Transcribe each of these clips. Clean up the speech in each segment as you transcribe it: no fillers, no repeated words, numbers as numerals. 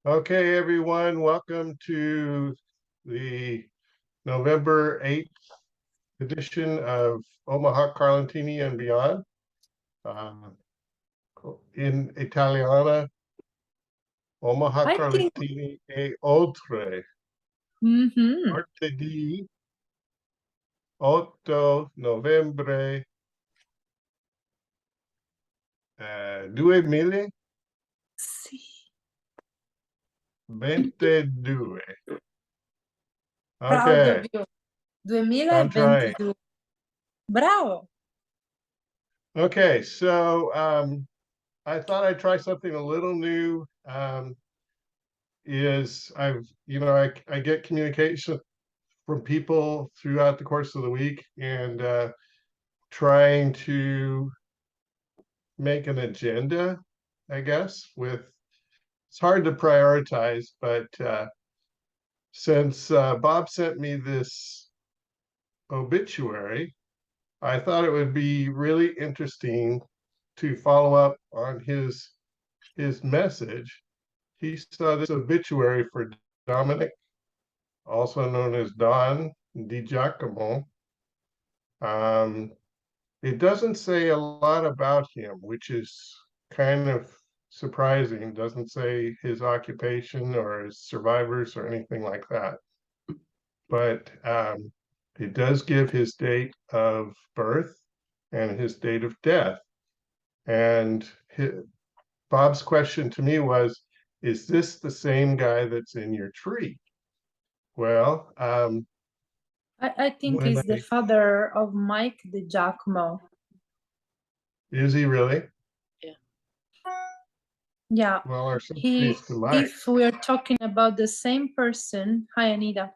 Okay, everyone, welcome to the November 8th edition of Omaha Carlentini and Beyond. In Italiana, Omaha I think Carlentini e oltre. Martedì 8 novembre 2022. sì. 22. Proud Okay, of you. I'm trying. 2022. Bravo. Okay, so I thought I'd try something a little new. I get communication from people throughout the course of the week, and trying to make an agenda, I guess, it's hard to prioritize, but since Bob sent me this obituary, I thought it would be really interesting to follow up on his message. He saw this obituary for Dominic, also known as Don Di Giacomo. It doesn't say a lot about him, which is kind of surprising. It doesn't say his occupation or his survivors or anything like that. But it does give his date of birth and his date of death. And Bob's question to me was, is this the same guy that's in your tree? Well, I think he's the father of Mike Di Giacomo. Is he really? Yeah. Well, our sympathies to Mike. If we're talking about the same person, hi Anita.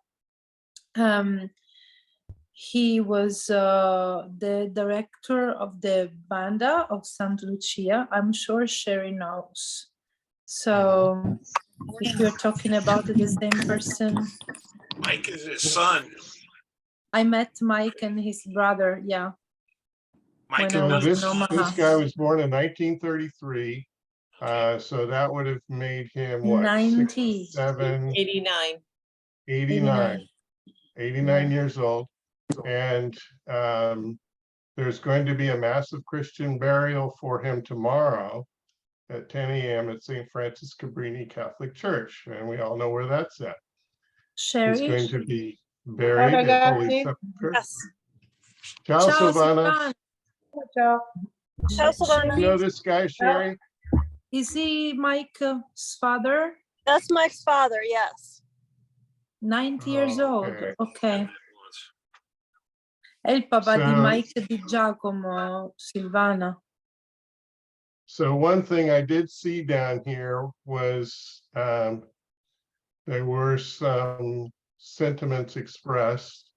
He was the director of the Banda of Santa Lucia. I'm sure Sherry knows. So if you're talking about the same person. Mike is his son. I met Mike and his brother, yeah. Mike when I was this in Omaha. this guy was born in 1933. So that would have made him what? 90. 67, 89. 89 years old. And there's going to be a massive Christian burial for him tomorrow at 10 a.m. at St. Francis Cabrini Catholic Church. And we all know where that's at. Sherry? He's going to be buried at Holy Sepulchre. Yes. Ciao, Ciao, Silvana. Ciao. Ciao, Silvana. You know this guy, Sherry? Is he Mike's father? That's Mike's father, yes. 90 years old, Okay. ok. È il papà di So- Mike Di Giacomo, Silvana. So one thing I did see down here was there were some sentiments expressed.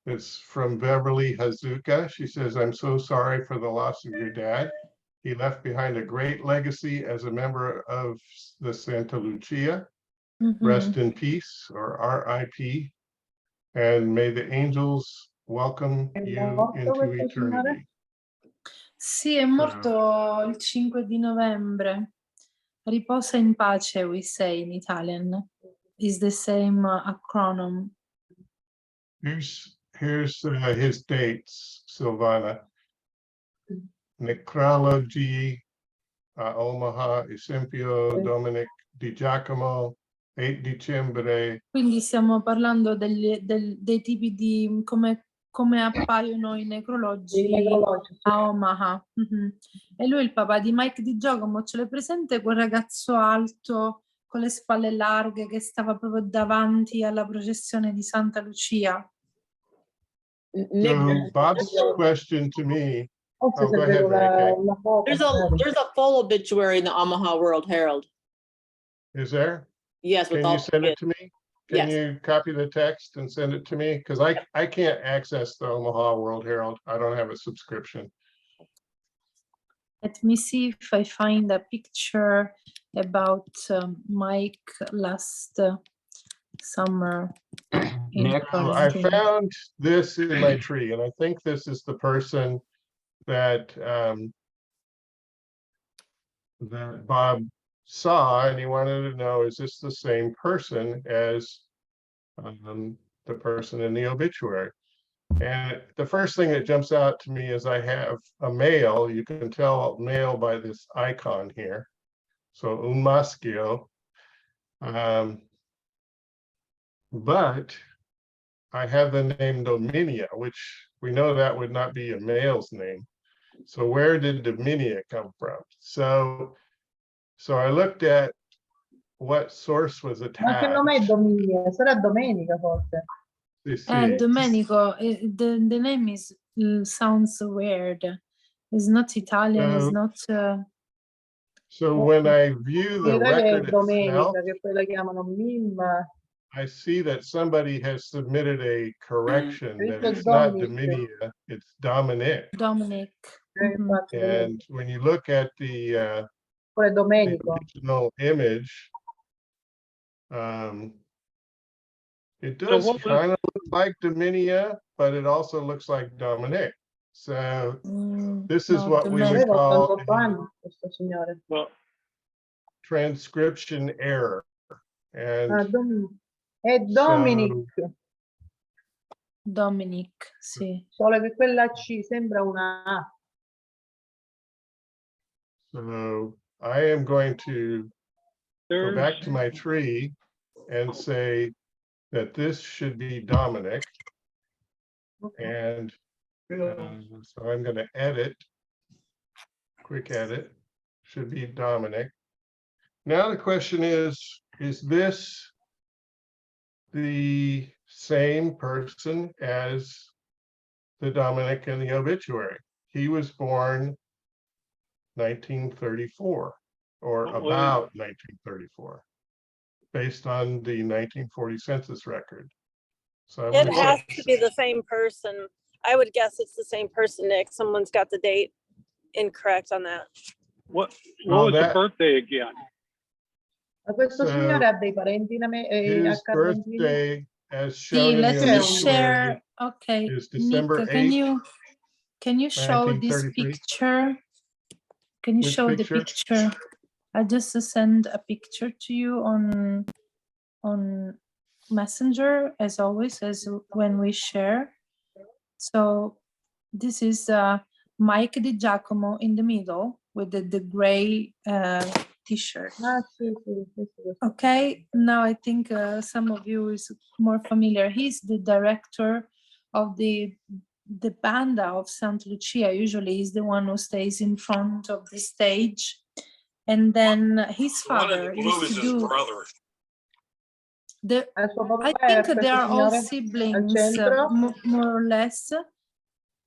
It's from Beverly Hazuka. She says, "I'm so sorry for the loss of your dad. He left behind a great legacy as a member of the Santa Lucia. Rest in peace," or RIP. "And may the angels welcome you into eternity." Sì, è morto il 5 di novembre. Riposa in pace, we say in Italian. Is the same acronym. Here's his dates, Silvana. Necrology, Omaha, Esempio, Dominic Di Giacomo, 8 dicembre. Quindi stiamo parlando dei tipi di come appaiono i necrologi a Omaha. E lui è il papà di Mike Di Giacomo. Ce l'hai presente quel ragazzo alto con le spalle larghe che stava proprio davanti alla processione di Santa Lucia? So Bob's question to me. Oh, go ahead, Mary Kay. There's a full obituary in the Omaha World Herald. Is there? Yes, with Can all you send it to me? Can Yes. you copy the text and send it to me? Because I can't access the Omaha World Herald. I don't have a subscription. Let me see if I find a picture about Mike last summer. I found this in my tree, and I think this is the person that that Bob saw, and he wanted to know, is this the same person as the person in the obituary? And the first thing that jumps out to me is I have a male. You can tell male by this icon here. So un maschio. But I have the name Dominia, which we know that would not be a male's name. So where did Dominia come from? So I looked at what source was Ma che attached. nome è Dominia? Sarà Domenica forse. Sì. Domenico, the name is sounds weird. It's not Italian, it's not So when I view the In Italia è record itself, Domenica, che poi la chiamano Mim. I see that somebody has submitted a correction that Scritto it's not Dominic. Dominia, it's Dominic. Dominic. Mhm. Infatti, And when you look at the pure Domenico. original image, it does what was- kind of look like Dominia, but it also looks like Dominic. So this is no, what we would Aveva call 88 anni questo signore. Well, transcription error. And Ah, è Dominic, Dominic, sì. solo che quella C sembra una A. so I am going to go there's, back to my tree and say that this should be Dominic. And so I'm going to edit, quick edit, should be Dominic. Now the question is this the same person as the Dominic in the obituary? He was born 1934 or What was- about 1934, based on the 1940 census record. So I'm It gonna has say- to be the same person. I would guess it's the same person, Nick. Someone's got the date incorrect on that. what Well, was the that- birthday again? Ma questo So, signore ha dei parenti a His Carlentini? birthday, as Sì, shown in let the me obituary share. Okay, is December Nick, 8th, can you show this 1933? picture? Can you Which show the picture? picture? I just send a picture to you on Messenger, as always, as when we share. So this is Mike Di Giacomo in the middle with the gray t-shirt. Ah, sì, sì, questo. Okay, now I think some of you is more familiar. He's the director of the banda of Santa Lucia. Usually he's the one who stays in front of the stage. And then his The one in father the blue used is to his do brother. the Suo papà I era think they questo are all signore siblings, al centro. more or less.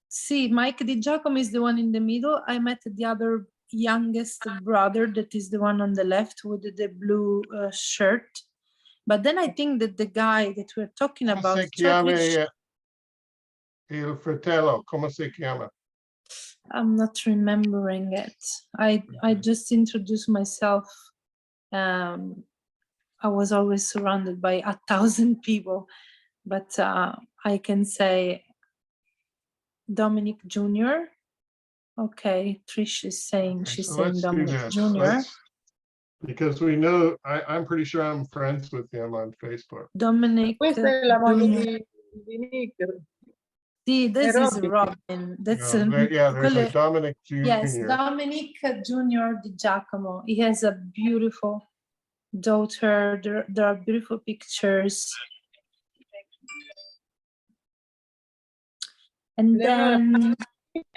See, Mike Di Giacomo is the one in the middle. I met the other youngest brother, that is the one on the left with the blue shirt. But then I think that the guy that we're talking Come about, si Chuck Rich- chiama il fratello? Come si chiama? I'm not remembering it. I just introduced myself. I was always surrounded by 1,000 people, but I can say Dominic Jr. Okay, Trish is saying, Okay, she's so saying let's do Dominic this. Jr. Let's- Because we know, I'm pretty sure I'm friends with him on Facebook. Dominic Questa è la moglie Jr. di Nick. See, this È is Robin. Robin. That's Yeah, there's a quelle- Dominic Jr. yes, Dominic Jr. Di Giacomo. He has a beautiful daughter. There are beautiful pictures. And Leonora, then,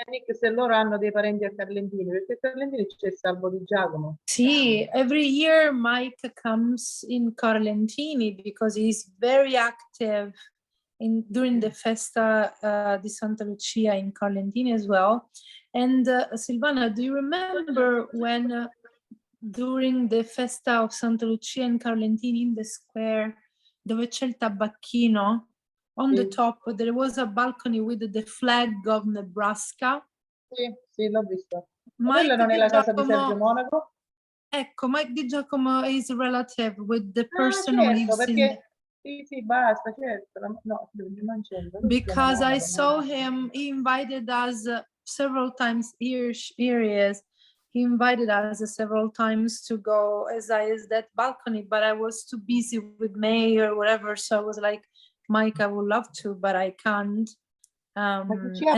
Nick, se loro hanno dei parenti a Carlentini, perché a Carlentini c'è Salvo Di Giacomo. see, every year Mike comes in Carlentini because he's very active during the Festa di Santa Lucia in Carlentini as well. And Silvana, do you remember when during the Festa of Santa Lucia in Carlentini in the square dove c'è il tabacchino, on the Sì. top there was a balcony with the flag of Nebraska? Sì, sì, l'ho visto. Ma Mike quella non è Di la casa di Giacomo- Sergio Monaco? Ecco, Mike Di Giacomo is relative with the Ah, person who certo, lives perché... Sì, basta, certo. No, non c'entra. lui si chiama because I Monaco, saw no? him, he invited us several times. Here he is. he invited us several times to go as that balcony, but I was too busy with May or whatever. So I was like, Mike, I would love to, but I can't. chi And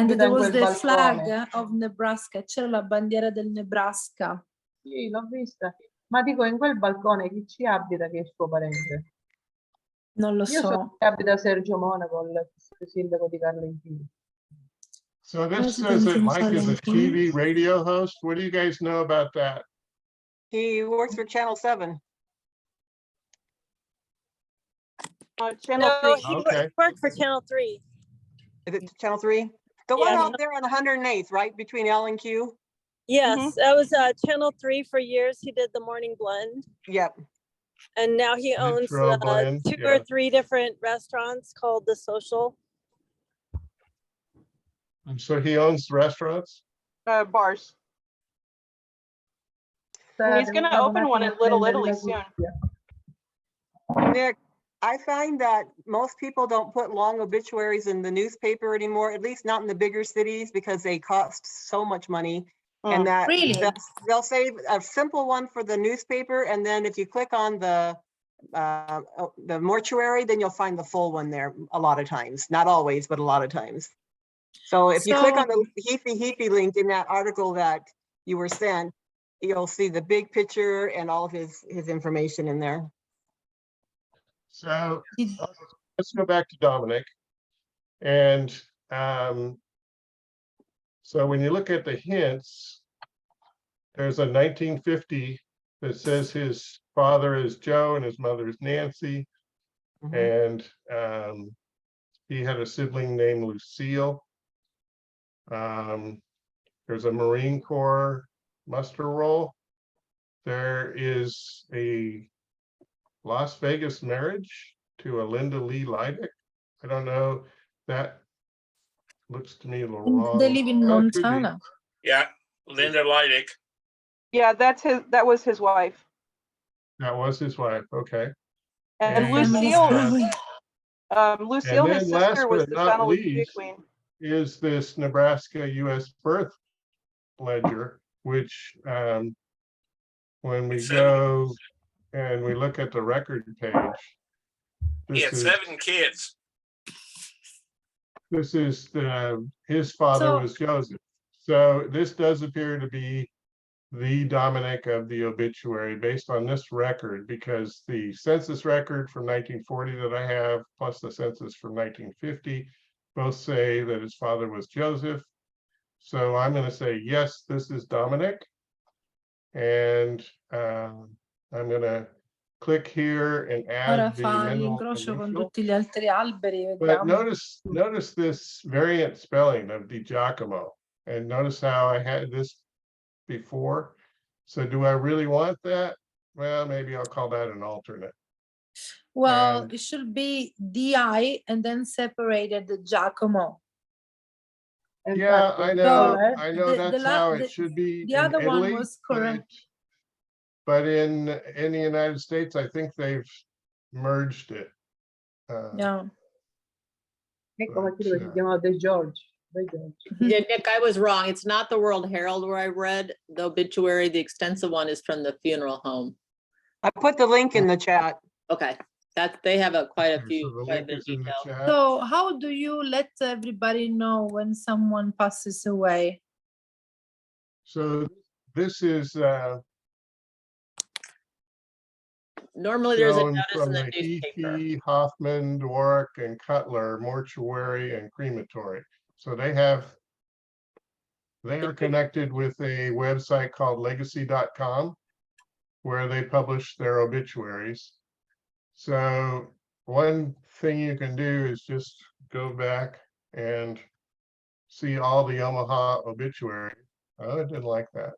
abita there in was quel the flag balcone? of Nebraska. C'era la bandiera del Nebraska. Sì, l'ho vista. Ma dico, in quel balcone chi ci abita che è il suo parente? Non lo Io so so. che abita Sergio Monaco, il sindaco di Carlentino. So this says that Mike is a TV radio host. What do you guys know about that? He works for Channel 7. Channel No, 3. he Okay. worked for Channel 3. Is it Channel 3? The one Yeah. out there on 108th, right? Between L and Q? Yes, that was Channel 3 for years. He did the morning blend. Yep. And now he owns Metro Blend, 2 yeah. or 3 different restaurants called The Social. And so he owns restaurants? Bars. And he's going to open one in Little Italy soon. Nick, I find that most people don't put long obituaries in the newspaper anymore, at least not in the bigger cities, because they cost so much money. And that Really? they'll save a simple one for the newspaper, and then if you click on the mortuary, then you'll find the full one there a lot of times. Not always, but a lot of times. So if you click on the Heapy link in that article that you were sent, you'll see the big picture and all of his information in there. So let's go back to Dominic. And so when you look at the hints, there's a 1950 that says his father is Joe and his mother is Nancy. And he had a sibling named Lucille. There's a Marine Corps muster roll. There is a Las Vegas marriage to a Linda Lee Leidick. I don't know. That looks to me a little wrong. They live in Oh, it could be. Montana. Yeah, Linda Leidick. Yeah, that was his wife. That was his wife. Okay. And And, Lucille, his then last sister, was but the not Genealogist least, queen. is this Nebraska U.S. birth ledger, which when we go and we look at the record page, He had 7 kids. This is his father was Joseph. So this does appear to be the Dominic of the obituary based on this record, because the census record from 1940 that I have, plus the census from 1950, both say that his father was Joseph. So I'm going to say, yes, this is Dominic. And I'm going to click here and Ora add the fa mineral l'incrocio con initial. tutti gli altri alberi, But vediamo. notice this variant spelling of Di Giacomo, and notice how I had this before. So do I really want that? Well, maybe I'll call that an alternate. Well, And- it should be DI and then separated Giacomo. Yeah, I know, So, I know the that's how it should be the in other one Italy, was correct. but in the United States, I think they've merged it. Yeah. Ecco perché dove si chiamava De George. De George. Yeah, Nick, I was wrong. It's not the World Herald where I read the obituary. The extensive one is from the funeral home. I put the link in the chat. Okay, that they have quite a Okay, few. so the quite a link bit of is in the detail. chat. So how do you let everybody know when someone passes away? So this is Normally, there's a shown notice in from the the newspaper. Heaphy, Hoffman, Dwork, and Cutler mortuary and crematory. So they are connected with a website called legacy.com where they publish their obituaries. So one thing you can do is just go back and see all the Omaha obituaries. Oh, it didn't like that.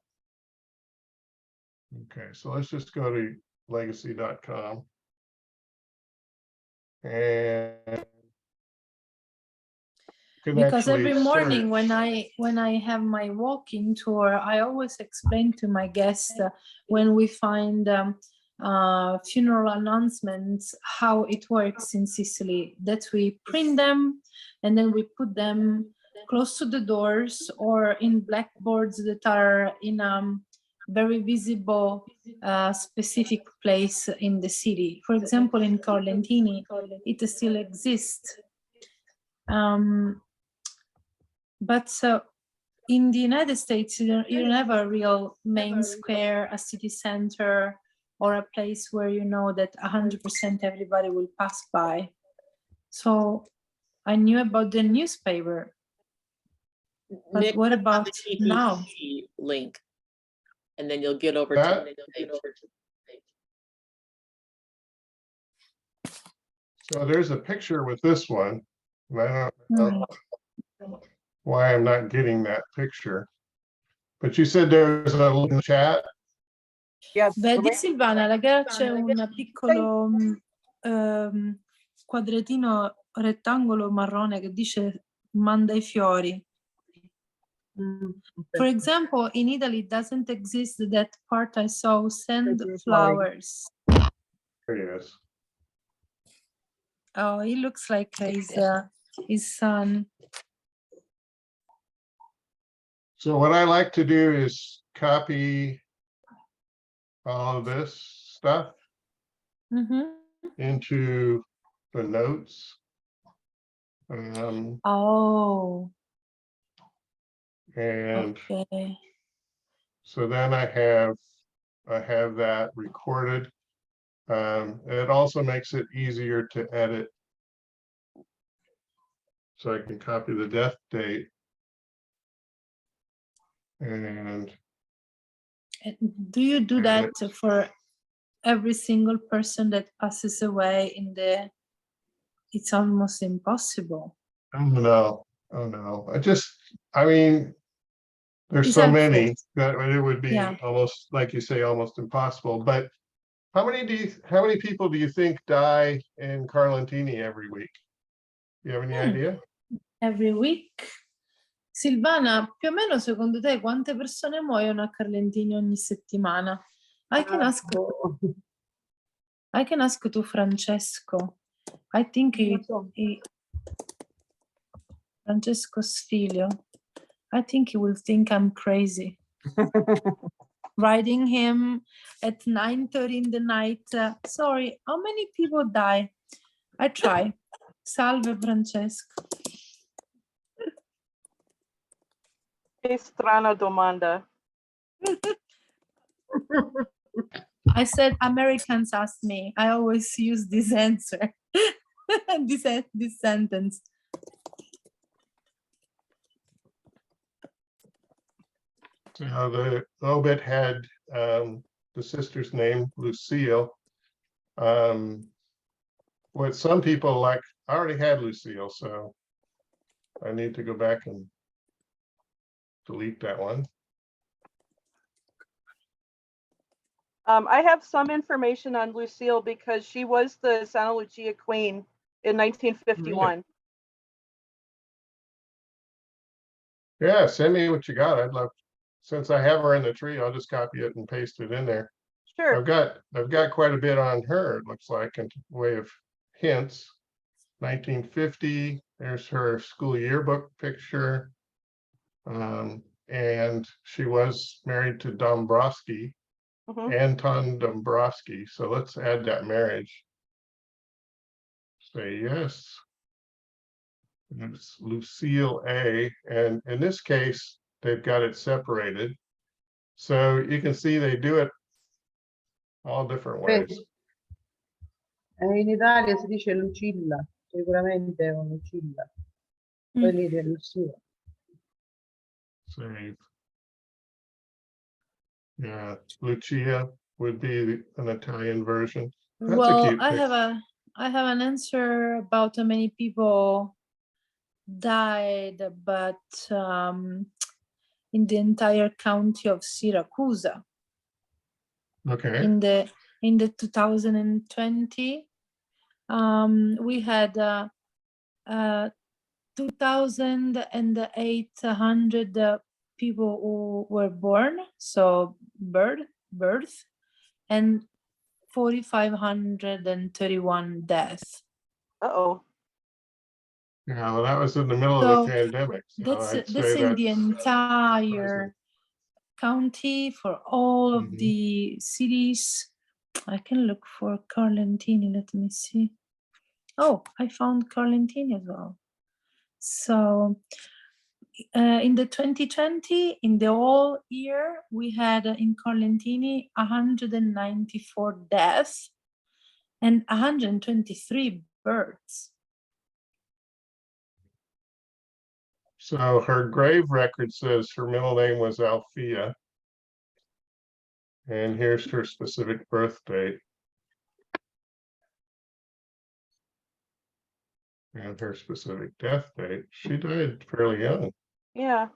Okay, so let's just go to legacy.com. And Because every morning search. when I have my walking tour, I always explain to my guests when we find funeral announcements how it works in Sicily, that we print them and then we put them close to the doors or in blackboards that are in very visible specific place in the city. For example, in Corlentini, it still exists. But in the United States, you don't have a real main square, a city center, or a place where you know that 100% everybody will pass by. So I knew about the newspaper. But Nick, what click on about the now? TPP link? And then you'll get over That- to the page. So there's a picture with this one. And I don't know why I'm not getting that picture. But you said there's a little chat. Yeah. the Vedi link- Silvana, ragazzi, c'è un piccolo quadratino rettangolo marrone che dice manda i fiori. For example, in Italy it doesn't exist that part I saw, send flowers. There he is. Oh, he looks like his son. So what I like to do is copy all of this stuff Mhm. into the notes. Oh, And okay. so then I have that recorded. It also makes it easier to edit. So I can copy the death date. And Do you do that for every single person that passes away in the? It's almost impossible. oh no, I mean, there's It's so helpful. many that it would be Yeah. almost, like you say, almost impossible. But how many people do you think die in Carlentini every week? You have any idea? Every week. Silvana, più o meno secondo te quante persone muoiono a Carlentini ogni settimana? I can ask to Francesco. I think Francesco Sfilio. I think he will think I'm crazy. Writing him at 9:30 in the night. Sorry, how many people die? I try. Salve Francesco. Che strana domanda. I said Americans ask me. I always use this answer. this sentence. So the obit had the sister's name, Lucille. What some people like, I already had Lucille, so I need to go back and delete that one. I have some information on Lucille because she was the Santa Lucia Queen in 1951. Yeah, send me what you got. I'd love, since I have her in the tree, I'll just copy it and paste it in there. Sure. I've got quite a bit on her, it looks like, in way of hints. 1950, there's her school yearbook picture. And she was married to Dombrowski, Anton Dombrowski. So let's add that marriage. Say yes. It's Lucille A. And in this case, they've got it separated. So you can see they do it all different ways. In Italia si dice Lucilla, sicuramente è un Lucilla. Poi lì è Lucia. Save. Yeah, Lucia would be an Italian version. That's a Well, cute I picture. have an answer about how many people died, but in the entire county of Syracuse Okay. in the 2020, we had 2,800 people who were born, so birth, and 4,531 deaths. Uh-oh. Yeah, well, that was in the middle of So the pandemic. So that's I'd that's say in the entire county, for all of Mhm. the cities. I can look for Carlentini. Let me see. Oh, I found Carlentini as well. So in the 2020, in the whole year, we had in Carlentini 194 deaths and 123 births. So her grave record says her middle name was Althea. And here's her specific birth date. And her specific death date. She died fairly young. Yeah.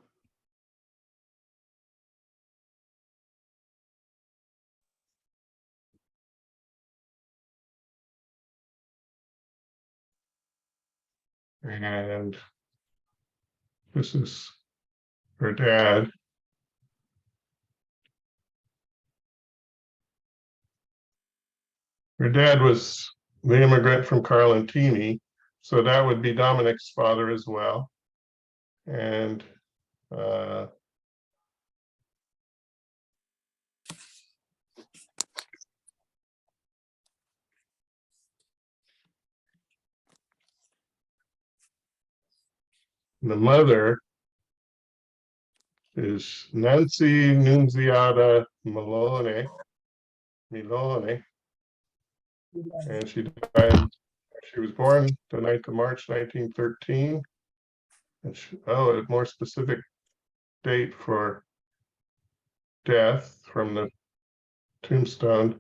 And this is her dad. Her dad was the immigrant from Carlentini, so that would be Dominic's father as well. And the mother is Nancy Nunziata Milone, and she died. She was born the 9th of March, 1913. And a more specific date for death from the tombstone.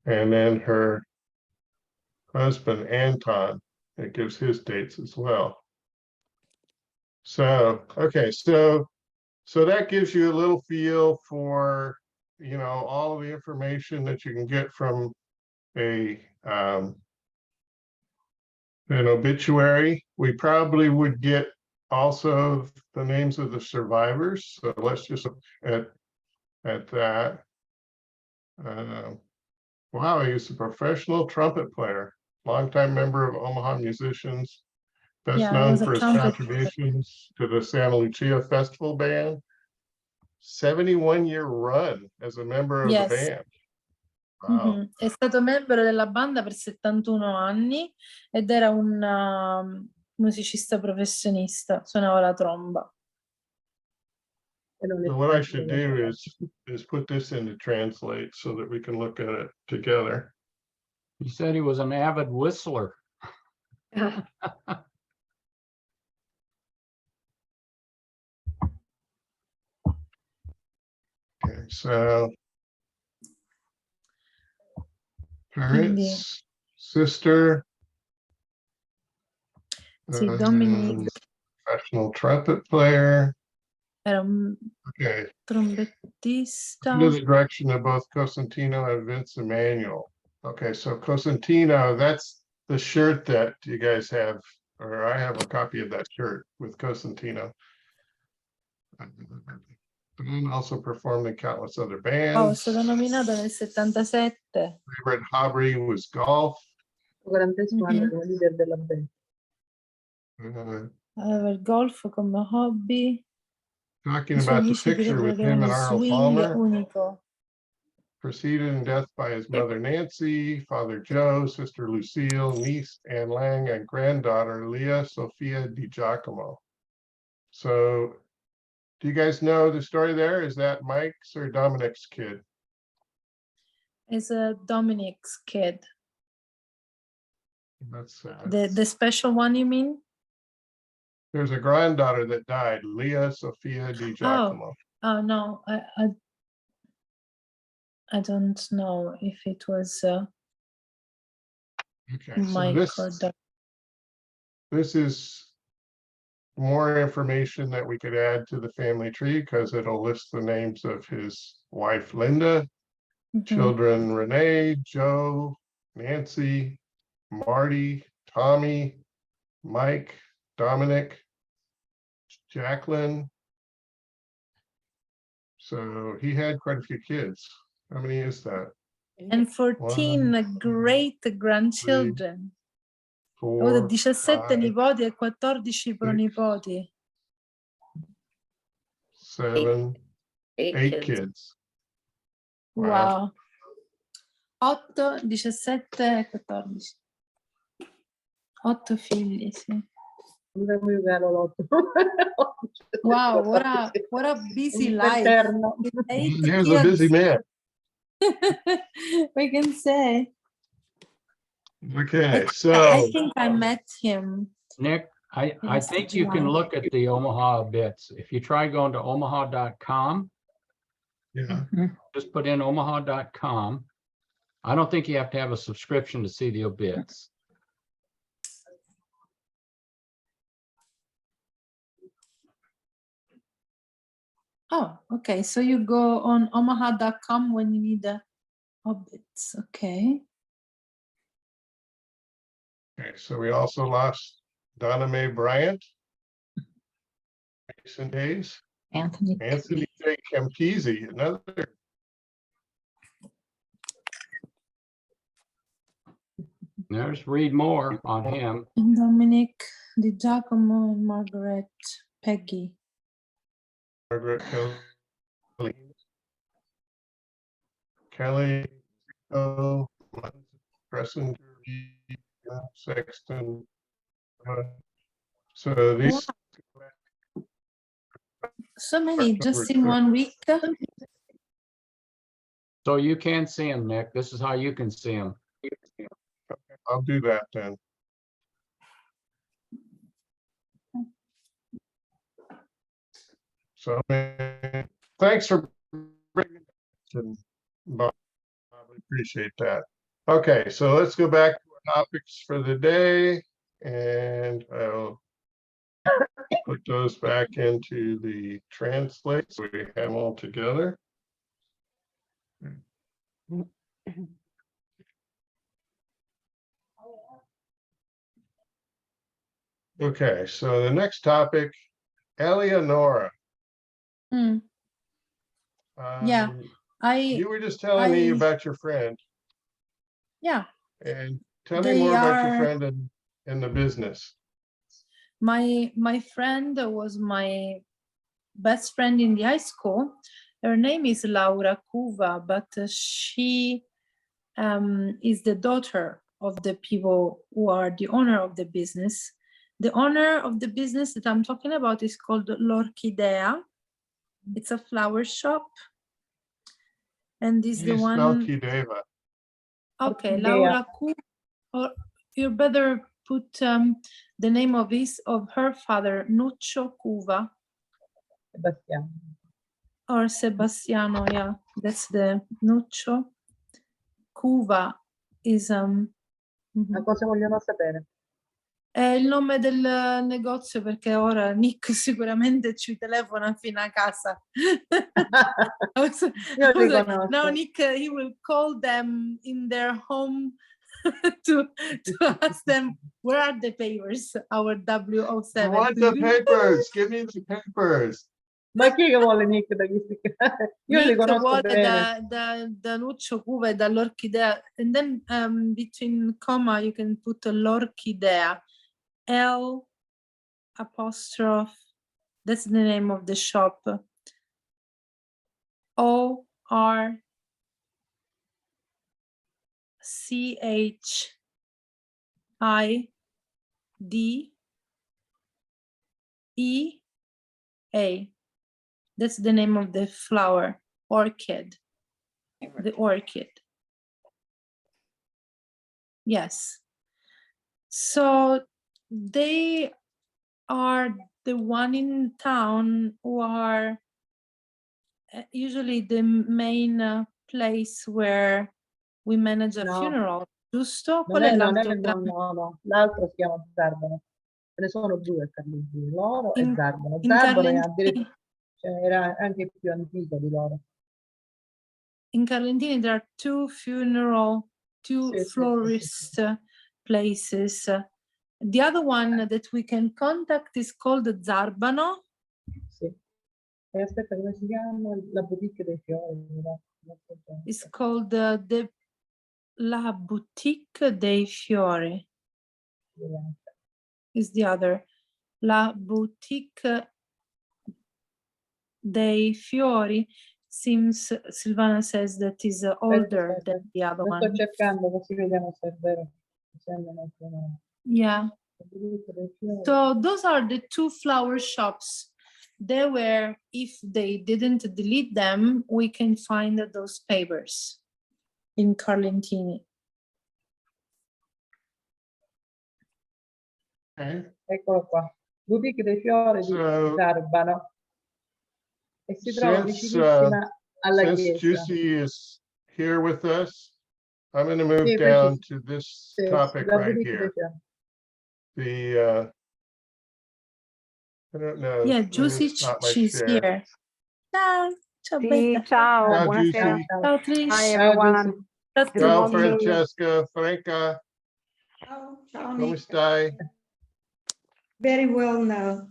And then her husband, Anton, it gives his dates as well. So, okay, so that gives you a little feel for, all of the information that you can get from an obituary. We probably would get also the names of the survivors. So let's just look at that. Wow, he's a professional trumpet player, longtime member of Omaha Musicians, best Yeah, he known was a for his trumpet player. contributions to the Santa Lucia Festival Band. 71-year run as a member of the Yes. band. Wow. Mhm. È stato membro della banda per 71 anni ed era un musicista professionista, suonava la tromba. E non è So what I stato should vero. do is put this into translate so that we can look at it together. He said he was an avid whistler. Okay, so Quindi, parents, sister, sì, Dominic professional trumpet player. era un Okay, trombettista. under the direction of both Cosentino and Vince Emanuel. Okay, so Cosentino, that's the shirt that you guys have, or I have a copy of that shirt with Cosentino. And also performed in countless other Oh, è bands. stato nominato nel 77. Favorite hobby was golf. 40° anno come leader della band. Aveva il golf come hobby. Talking I suoi about the amici picture with avevano him and uno Arnold swing Palmer. unico. Preceded in death by his mother Nancy, father Joe, sister Lucille, niece Anne Lang, and granddaughter Leah Sophia Di Giacomo. So, do you guys know the story there? Is that Mike's or Dominic's kid? Is a Dominic's kid. That's sad. The special one, you mean? There's a granddaughter that died, Leah Sophia Di Giacomo. Oh no, I don't know if it was Okay, so Mike or Doug. this is more information that we could add to the family tree because it'll list the names of his wife, Linda, children, Renee, Joe, Nancy, Marty, Tommy, Mike, Dominic, Jacqueline. So he had quite a few kids. How many is that? And 14 great grandchildren. Ho avuto 17 nipoti e 14 pronipoti. 7, 8 kids. Wow. 8, 17 e 14. 8 figli, sì. Wow, what a busy life. Eterno. With 8 Here's a busy kids. man. We can say. Okay, I so think I met him. Nick, I Yes, think you can July. look at the Omaha bits. If you try going to omaha.com, yeah, just put in omaha.com. I don't think you have to have a subscription to see the obits. Oh, okay. So you go on omaha.com when you need the obits. Okay. okay, so we also lost Donna Mae Bryant. Recent days. Anthony. Anthony J. Campisi, another. There's read more on him. Dominic, Di Giacomo, and Margaret, Peggy. Margaret Kelly, Preston, Sexton. So these. So many just in 1 week. So you can see him, Nick. This is how you can see him. I'll do that then. So thanks for bringing it, Bob. I appreciate that. Okay, so let's go back to our topics for the day, and I'll put those back into the translate so we have them all together. Okay, so the next topic, Eleonora. Hmm. Yeah, You were just telling me about your friend, yeah. and tell me They more about your are- friend and the business. My friend was my best friend in the high school. Her name is Laura Cuva, but she is the daughter of the people who are the owner of the business. The owner of the business that I'm talking about is called L'Orchidea. It's a flower shop. And this is the Please one. spell Kideva. Okay, Orchidea. Laura Cuva. Or you better put the name of her father, Nuccio Cuva. Sebastiano. Or Sebastiano, yeah, that's the Nuccio. Cuva is Ma cosa vogliono sapere? è il nome del negozio, perché ora Nick sicuramente ci telefona fino a casa. Io li conosco. Now Nick, he will call them in their home to ask them where are the papers, our W07. What the papers? Give me the papers. Ma chi che vuole Nick da questi? Io li Nick conosco vuole bene. da Nuccio Cuva e dall'Orchidea, and then between comma you can put l'Orchidea, L apostrophe, that's the name of the shop, ORCHIDEA. That's the name of the flower, orchid, the orchid. Yes. So they are the one in town who are usually the main place where we manage a No. funeral, giusto? Non Qual è, è non è, l'altro grande? no. L'altro si chiama Zarbano. Ce ne sono due a Carlentini, Loro e Zarbano. in Zarbano è Carlentini- addirittura, cioè, era anche più antico di loro. In Carlentini there are two Sì. florist places. The other one that we can contact is called Zarbano. Sì. E aspetta, come si chiama? La boutique dei fiori. No? It's called La Boutique dei Fiori. Is the other. La Boutique dei fiori seems, Silvana says that is older than the other Lo sto one. cercando così vediamo se è vero. Se non è vero. Yeah. So those are the two flower shops. They were, if they didn't delete them, we can find those papers in Carlentini. Okay. Eccolo qua. Boutique dei fiori di So- Garbano. E si trova Since, vicinissima alla Since chiesa. Juicy is here with us, I'm going to move Sì, down qui to this Sì, topic la right boutique dei here. fiori. I don't know. Yeah, let me Juicy, stop my she's share. here. Ciao, ciao Sì, bella. ciao, Ciao, buonasera. Giusy. Ciao Trish. Hi Ciao, everyone. Giusy. Ciao, Good Ciao, Trish. morning. Francesca, Franca, Oh, ciao, come Nick. stai? Very well now.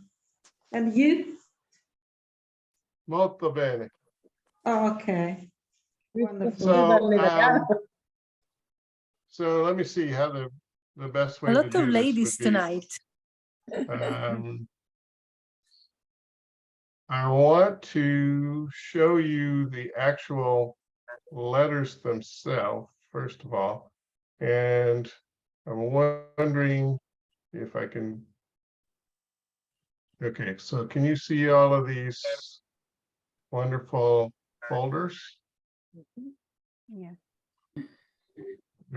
And you? Molto bene. Oh, okay. Wonderful. So, so let me see how the best A way to lot of do this ladies would be. tonight. I want to show you the actual letters themselves, first of all. And I'm wondering if I can. Okay, so can you see all of these wonderful folders? Yeah.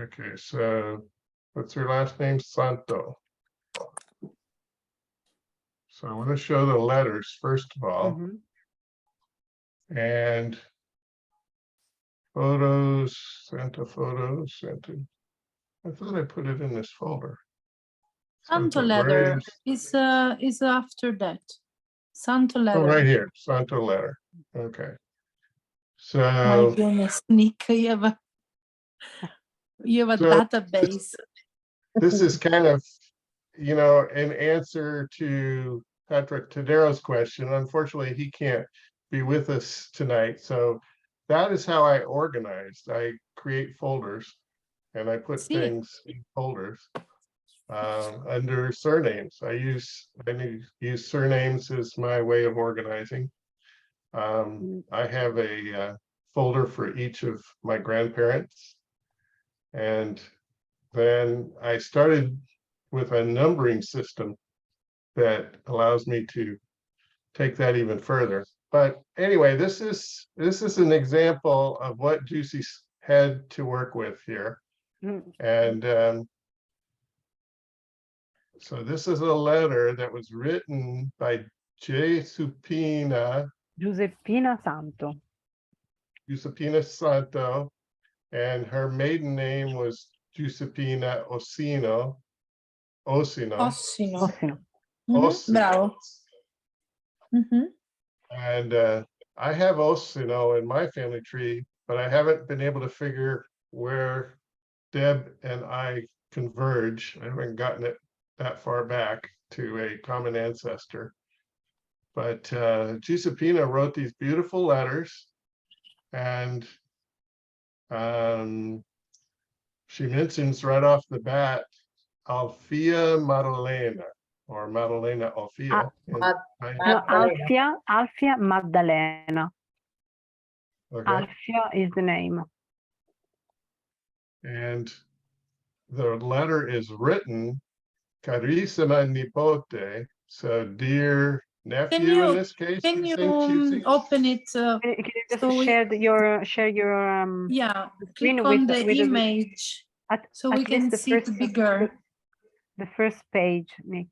Okay, so what's her last name? Santo. So I want to show the letters first of all, Mhm. and photos, Santa photos, Santa. I thought I put it in this folder. Santo Santo, where letter is- is after that. Santo Oh, letter. right here, Santo letter. Okay. My So, goodness, Nick, you have a So- database. this is kind of, an answer to Patrick Tadero's question. Unfortunately, he can't be with us tonight. So that is how I organized. I create folders and I put See. things in folders under surnames. I use surnames as my way of organizing. I have a folder for each of my grandparents. And then I started with a numbering system that allows me to take that even further. But anyway, this is an example of what Juicy had to work with here. Mm. And so this is a letter that was written by Giuseppina Santo. Santo, and her maiden name was Giuseppina Ossino. Ossino. Ossino. Mhm, Ossino. bravo. Mhm. And I have Ossino in my family tree, but I haven't been able to figure where Deb and I converge. I haven't gotten it that far back to a common ancestor. But Giuseppina wrote these beautiful letters, and she mentions right off the bat Alfia Maddalena, or Maddalena Alfia. And No, Alfia Maddalena. okay. Alfia is the name. And the letter is written Carissima Nipote, so dear nephew in this case. Can you you think, Juicy? open it? Can you just So we- share your Yeah, screen click on with the image so we at can least the see it first- bigger. the first page, Nick.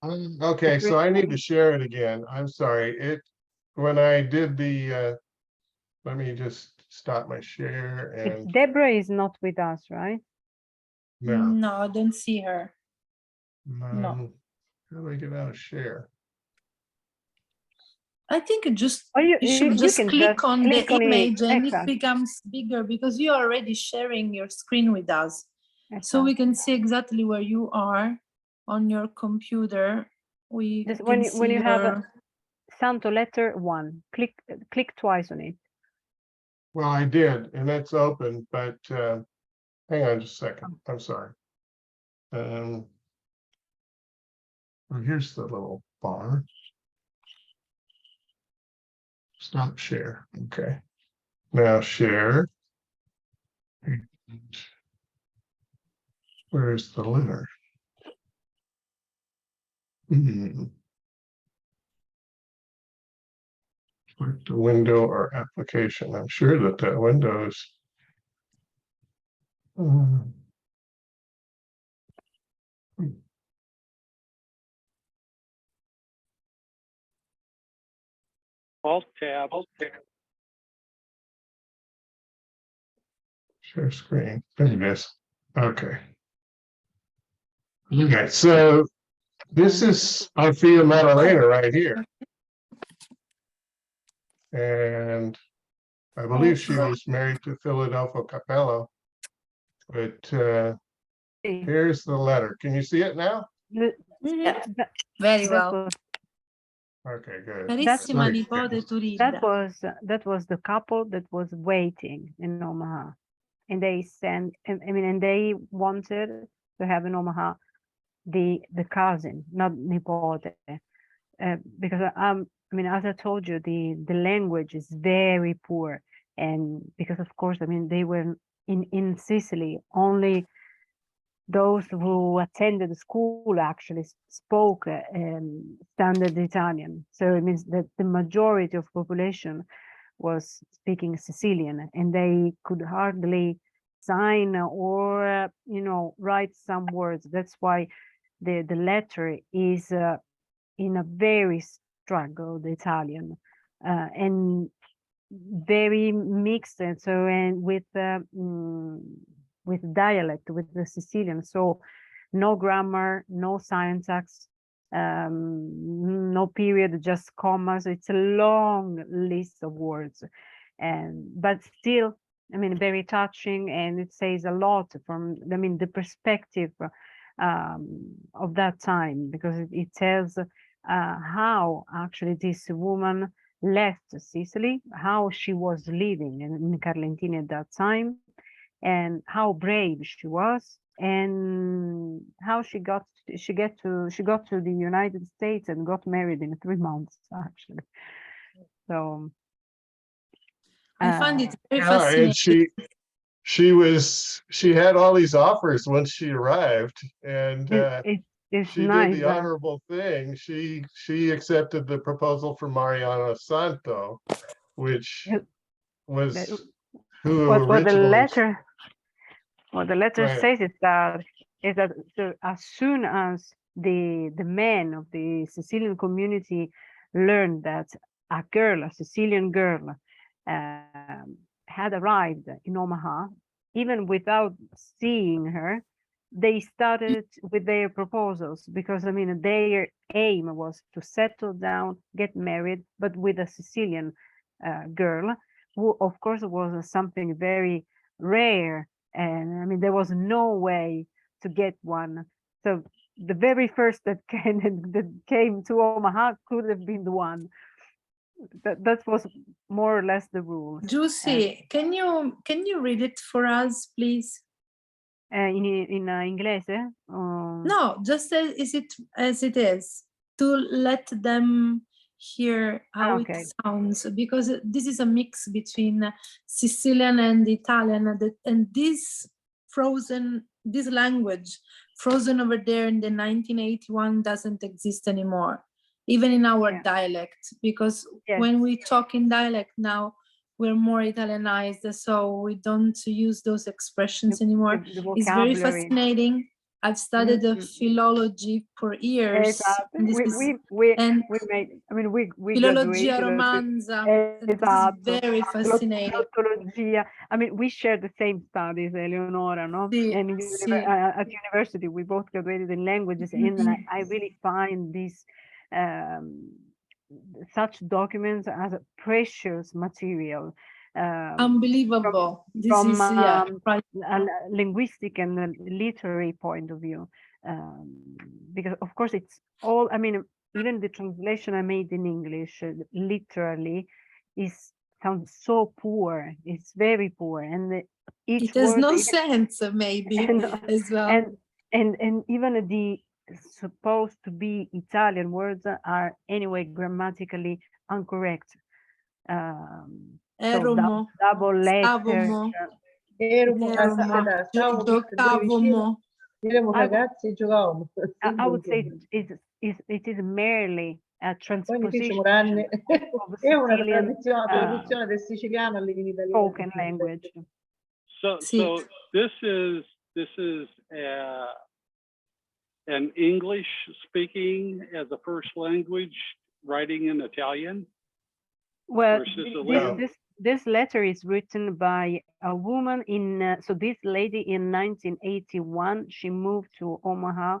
Okay, so I need to Different- share it again. I'm sorry. When I did the, let me just stop my share and Deborah is not with us, right? no. No, I don't see her. How do I get out of share? I think you You should just can click just on click the on it. image and it Exactly. becomes bigger because you're already sharing your screen with us. So we can see exactly where you are on your computer. We Just can when see you have your- Santo letter 1, click twice on it. Well, I did, and it's open, but hang on just a second. I'm sorry. Well, here's the little bar. Stop share. Okay. Now share. Where's the letter? Select the window or application. I'm sure that that window is. Alt tab. Share screen. There it is. Okay. Okay, so this is Althea Maddalena right here. And I believe she was married to Philadelphia Capello. But here's the letter. Can you see it now? Yeah. Very well. Okay, good. Carissima Great. nipote Turinda. That was the couple that was waiting in Omaha, and they sent. I mean, and they wanted to have in Omaha the cousin, not nipote, because I mean, as I told you, the language is very poor, and because of course, I mean, they were in Sicily. Only those who attended the school actually spoke standard Italian. So it means that the majority of population was speaking Sicilian, and they could hardly sign or write some words. That's why the letter is in a very struggled Italian and very mixed, and so with dialect, with the Sicilian. So no grammar, no syntax, no period, just commas. It's a long list of words, but still, I mean, very touching, and it says a lot from, I mean, the perspective of that time, because it tells how actually this woman left Sicily, how she was living in Carlentini at that time, and how brave she was, and how she got to the United States and got married in 3 months actually. So I find it very Yeah, and fascinating. she had all these offers once she arrived, and it's she nice. did the honorable thing. She accepted the proposal for Mariano Santo, which was who what the originally. letter Right. says is that so as soon as the men of the Sicilian community learned that a Sicilian girl had arrived in Omaha, even without seeing her, they started with their proposals, because I mean their aim was to settle down, get married, but with a Sicilian girl, who of course was something very rare, and I mean there was no way to get one. So the very first that came to Omaha could have been the one. That was more or less the rule. Giussi, can you read it for us, please? In inglese? No, just as it is, to let them hear how Okay. it sounds, because this is a mix between Sicilian and Italian, and this language frozen over there in the 1981 doesn't exist anymore, even in our dialect, because when we talk in dialect now, we're more Italianized, so we don't use those expressions anymore. The It's very vocabulary. fascinating. I've studied philology for years. And this is, and we made, I mean, we Filologia graduated. romanza. This is very fascinating. Glottologia. I mean, we share the same studies, Eleonora, no? And at university, we both graduated in languages, and I really find these such documents as a precious material. Unbelievable. From right. a linguistic and a literary point of view, because of course it's all, I mean, even the translation I made in English literally sounds so poor. It's very poor, and each it has word, no sense maybe as well. And even the supposed to be Italian words are anyway grammatically incorrect. Eromo, double letter. stavamo, Eravamo, eravamo, aspetta, stavamo tutti e due vicino, giocavamo. eravamo I would- ragazzi e giocavamo. I would say it is merely a Poi diciamo transposition ranne, of è una Sicilian traduzione del siciliano all'italiano. spoken language. So, Sì. so this is an English speaking as a first language, writing in Italian. Well, Or Sicilian? this letter is written by a woman in, so this lady in 1981, she moved to Omaha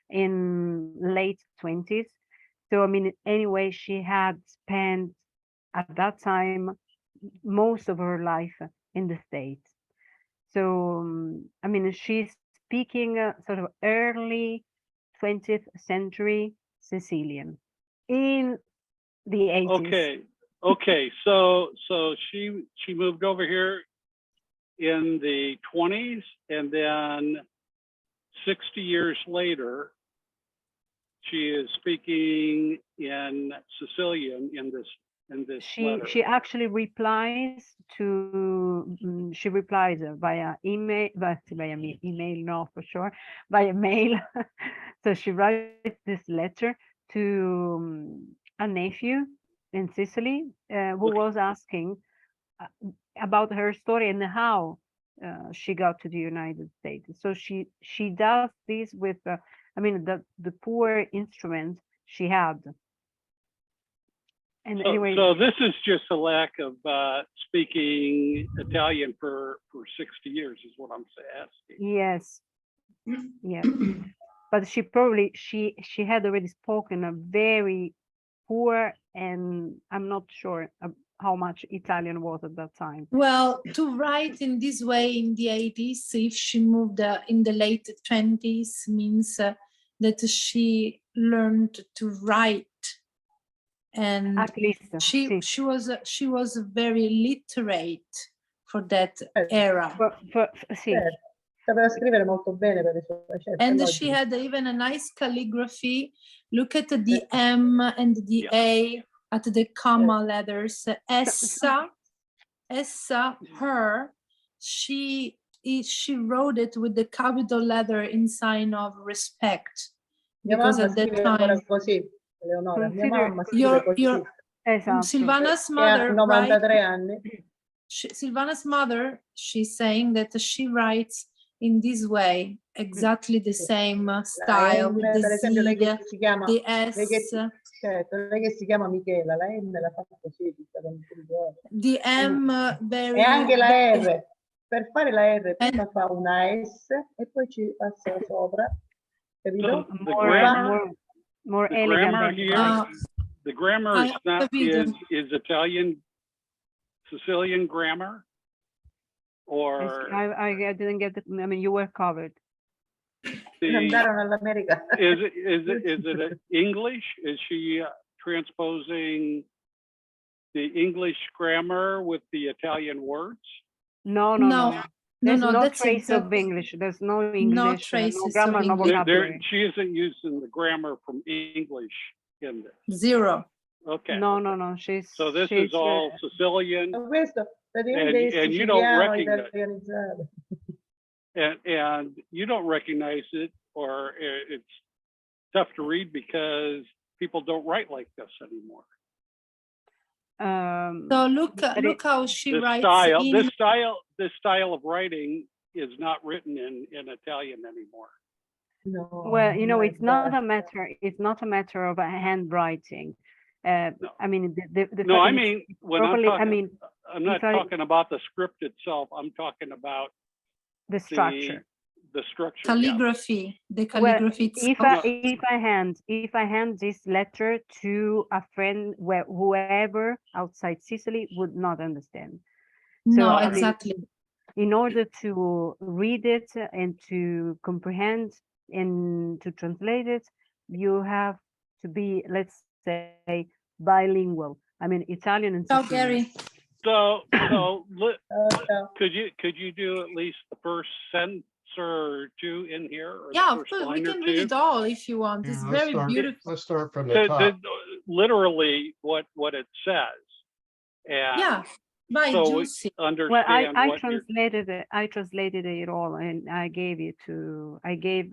in late 20s. So, I mean, anyway, she had spent at that time most of her life in the States. So, I mean, she's speaking sort of early 20th century Sicilian in the 80s. Okay. So she moved over here in the 20s, and then 60 years later, she is speaking in Sicilian in this letter. She actually replies to she replies via email, email, no, for sure, via mail. So she writes this letter to a nephew in Sicily who was asking about her story and how she got to the United States. So she does this with I mean the poor instrument she had. And So, anyway, so this is just a lack of speaking Italian for 60 years is what I'm asking. yes, yes. But she probably she had already spoken a very poor, and I'm not sure how much Italian was at that time. Well, to write in this way in the 80s, if she moved in the late 20s, means that she learned to write, and At least she was very literate for that era. Sì. Sapeva scrivere molto bene per i suoi certi, And logico. she had even a nice calligraphy. Look at the M and the A at the comma letters. Essa, her, she wrote it with the capital letter in sign of respect. Mia Because mamma at that scrive ancora time, così, Eleonora. Mia Consider mamma scrive così. Esatto. Silvana's Che ha mother, 93 right? anni. Silvana's mother, she's saying that she writes in this way, exactly the same style, with per the esempio, lei Z, che si chiama, the lei che, S, certo, lei che si chiama Michela, la M la fa così, tutta con il ricordo. the M very... E anche la R, per fare la R prima fa una S e poi ci passa sopra, capito? More the elegant grammar than here, the grammar is not capito. is Italian Sicilian grammar, or I didn't get the, I mean, you were covered. Andarono all'America. Is it English? Is she transposing the English grammar with the Italian words? No. There's no that's trace of exactly- English. There's no English, traces no of grammar, no English. vocabulary. She isn't using the grammar from English in this. Zero. Okay. No. So this she's, is all Sicilian, Questo praticamente è and you don't siciliano recognize, italianizzato. and you don't recognize it, or it's tough to read because people don't write like this anymore. So look how she This writes style, in... this style of writing is not written in Italian anymore. No, well, you know, no, it's not a matter of a handwriting. No. I mean, the No, fact I it's mean, when properly, I'm talking, I mean, I'm not if I- talking about the script itself. I'm talking about the structure. the structure. calligraphy, the Well, calligraphy if I hand this letter to a friend, whoever outside Sicily would not understand. no, I mean, exactly. in order to read it and to comprehend and to translate it, you have to be, let's say, bilingual. I mean, Italian and Ciao, Sicilian. Gary. So ciao. could you do at least the first sentence or two in here? Or Yeah, the of first course, we line or can read two? it all if you want. It's very beautiful. Let's start from the top. Literally what it says. And Yeah, vai so Giussi. Well, understand I what you're, translated it all and I gave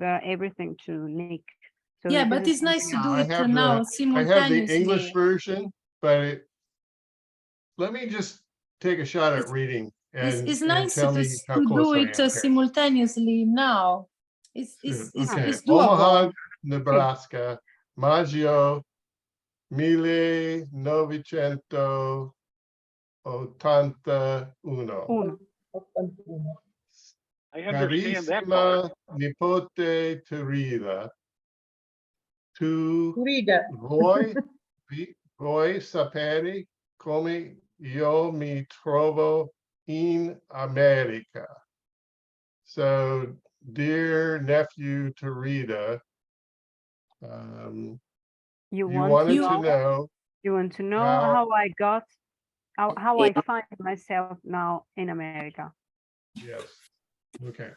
everything to Nick. So Yeah, he but doesn't it's nice to have do I it have now I have the English simultaneously. version, but let me just take a shot at reading It's, and it's nice tell me how to close do I it am here. simultaneously now. Good. Okay, It's Omaha, doable. Nebraska, Maggio 1981. uno. 81. I understand that part. Carissima nipote Teresa, tu Turida. vuoi sapere come io mi trovo in America? So, dear nephew Teresa, You you want to wanted to know? know You want to know how- how I got, how I find myself now in America? Yes. Okay.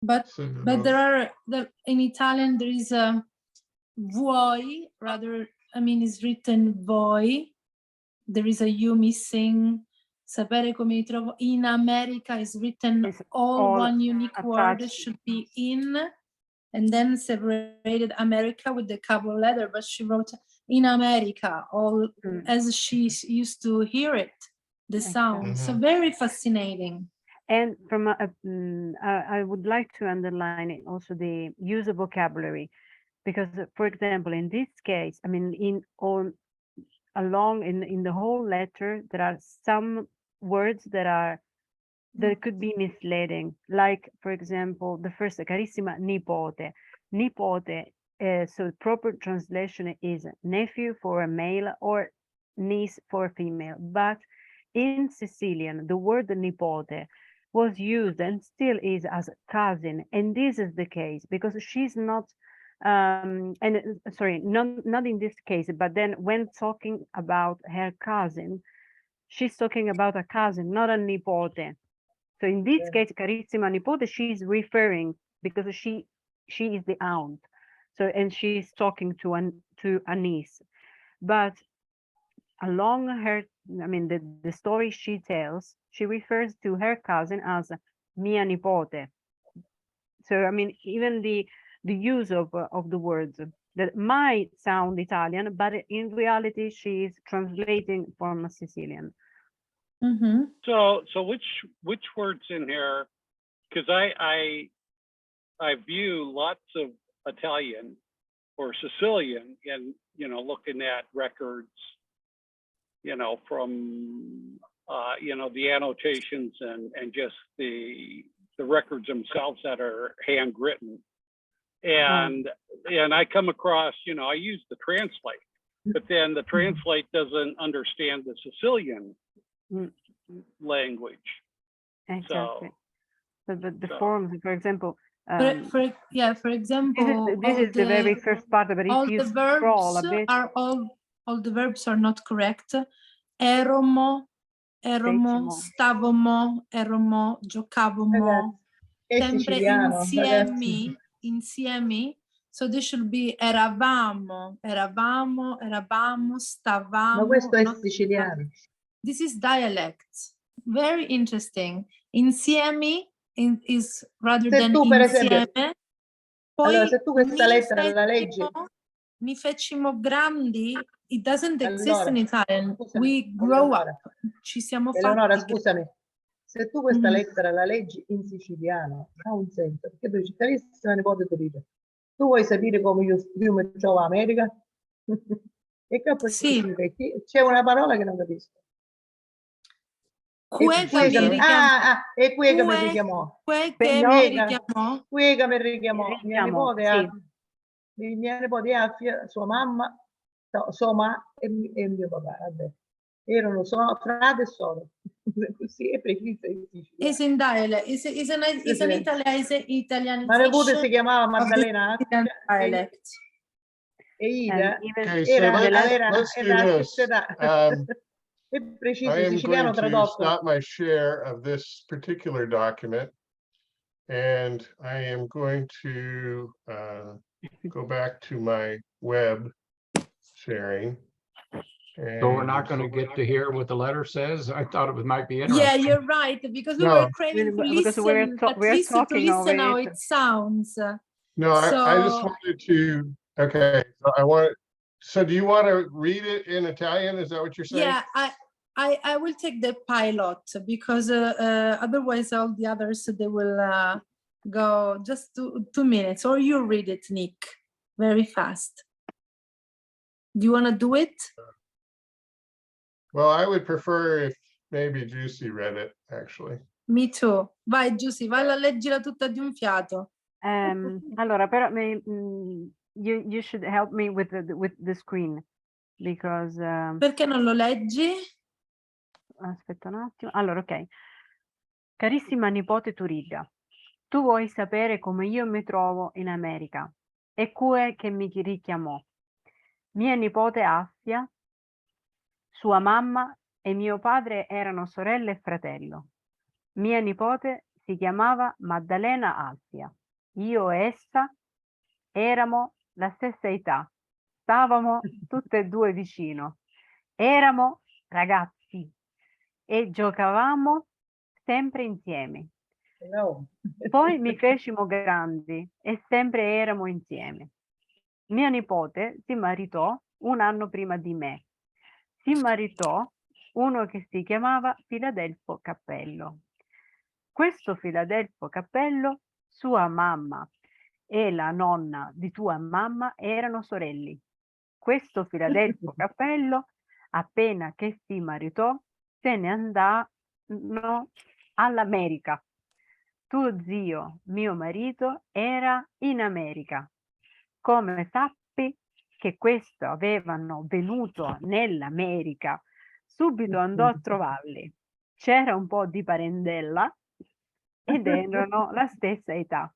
But So, in Italian there is a vuoi, rather, I mean it's written voi. There is a U missing. Sapere come mi trovo in America is written It's all all one unique word attached. should be in, and then separated America with the capital letter, but she wrote in America, all as she used to hear it, the sound. So very fascinating. And from I would like to underline it also the use of vocabulary, because for example, in this case, I mean, in the whole letter, there are some words that could be misleading. Like, for example, the first carissima nipote. Nipote, so proper translation is nephew for a male or niece for a female. But in Sicilian, the word nipote was used and still is as cousin. And this is the case because she's not, sorry, not in this case, but then when talking about her cousin, she's talking about a cousin, not a nipote. So in this case, carissima nipote, she's referring because she is the aunt. So, and she's talking to a niece. But along her, I mean, the story she tells, she refers to her cousin as mia nipote. So, I mean, even the use of the words that might sound Italian, but in reality, she is translating from Sicilian. So which words in here? Because I view lots of Italian or Sicilian in, you know, looking at records, you know, from you know, the annotations and just the records themselves that are handwritten. And I come across, you know, I use the translate, but then the translate doesn't understand the Sicilian language. Exactly. So, But the forms, for example, for example, this is the very first part, but all if you the scroll a verbs bit, are all the verbs are not correct. Eromo, Decimo. stavamo, eromo, giocavamo, È sempre siciliano, ragazzi. insieme. So this should be eravamo, stavamo. Ma questo è not- siciliano. This is dialect. Very interesting. Insieme is rather Se than tu, per esempio, insieme. Poi allora, se tu questa lettera la leggi, mi fecimo grandi, it doesn't exist in allora, Italian. scusami, We grow up. Eleonora, Ci siamo Eleonora, fatti. scusami, se tu questa Mhm. lettera la leggi in siciliano, ha un senso, perché tu dici, carissima nipote Torino, tu vuoi sapere come io mi trovo in America? E che poi Sì. c'è una parola che non capisco. Cuega mi richiamò. E qui che mi richiamò. Qui che mi richiamò. Mia nipote ha sua mamma, sua mamma e mio papà. Vabbè. Erano frate e sorelle. Così è preciso. Is in dialect. Is an Italianization. Ma nipote si chiamava Maddalena Dialect. e Ida Okay, so let's do this. È preciso, I am siciliano going to tradotto. stop my share of this particular document. And I am going to go back to my web sharing. So we're not going to get to hear what the letter says? I thought it might be interesting. Yeah, you're right, because we No. were craving to Because listen, at we're least to talking over listen how it. it sounds. No, I just So- wanted to, okay, so do you want to read it in Italian? Is that what you're saying? Yeah, I will take the pilot because otherwise all the others, they will go just 2 minutes, or you read it, Nick, very fast. Do you want to do it? Well, I would prefer if maybe Juicy read it, actually. Me too. Vai, Giusy, vai a leggila tutta di un fiato. Allora, però you should help me with the screen because Perché non lo leggi? aspetta un attimo. Allora, ok. Carissima nipote Turida, tu vuoi sapere come io mi trovo in America e chi è che mi richiamò? Mia nipote Assia, sua mamma e mio padre erano sorella e fratello. Mia nipote si chiamava Maddalena Assia. Io e essa eramo la stessa età, stavamo tutte e due vicino, eramo ragazzi e giocavamo sempre insieme. No. Poi mi fecimo grandi e sempre eramo insieme. Mia nipote si maritò 1 anno prima di me. Si maritò uno che si chiamava Filadelfo Cappello. Questo Filadelfo Cappello, sua mamma e la nonna di tua mamma erano sorelli. Questo Filadelfo Cappello, appena che si maritò, se ne andarono all'America. Tuo zio, mio marito, era in America. Come sappi che questo avevano venuto nell'America, subito andò a trovarli. C'era un po' di parentela ed erano la stessa età.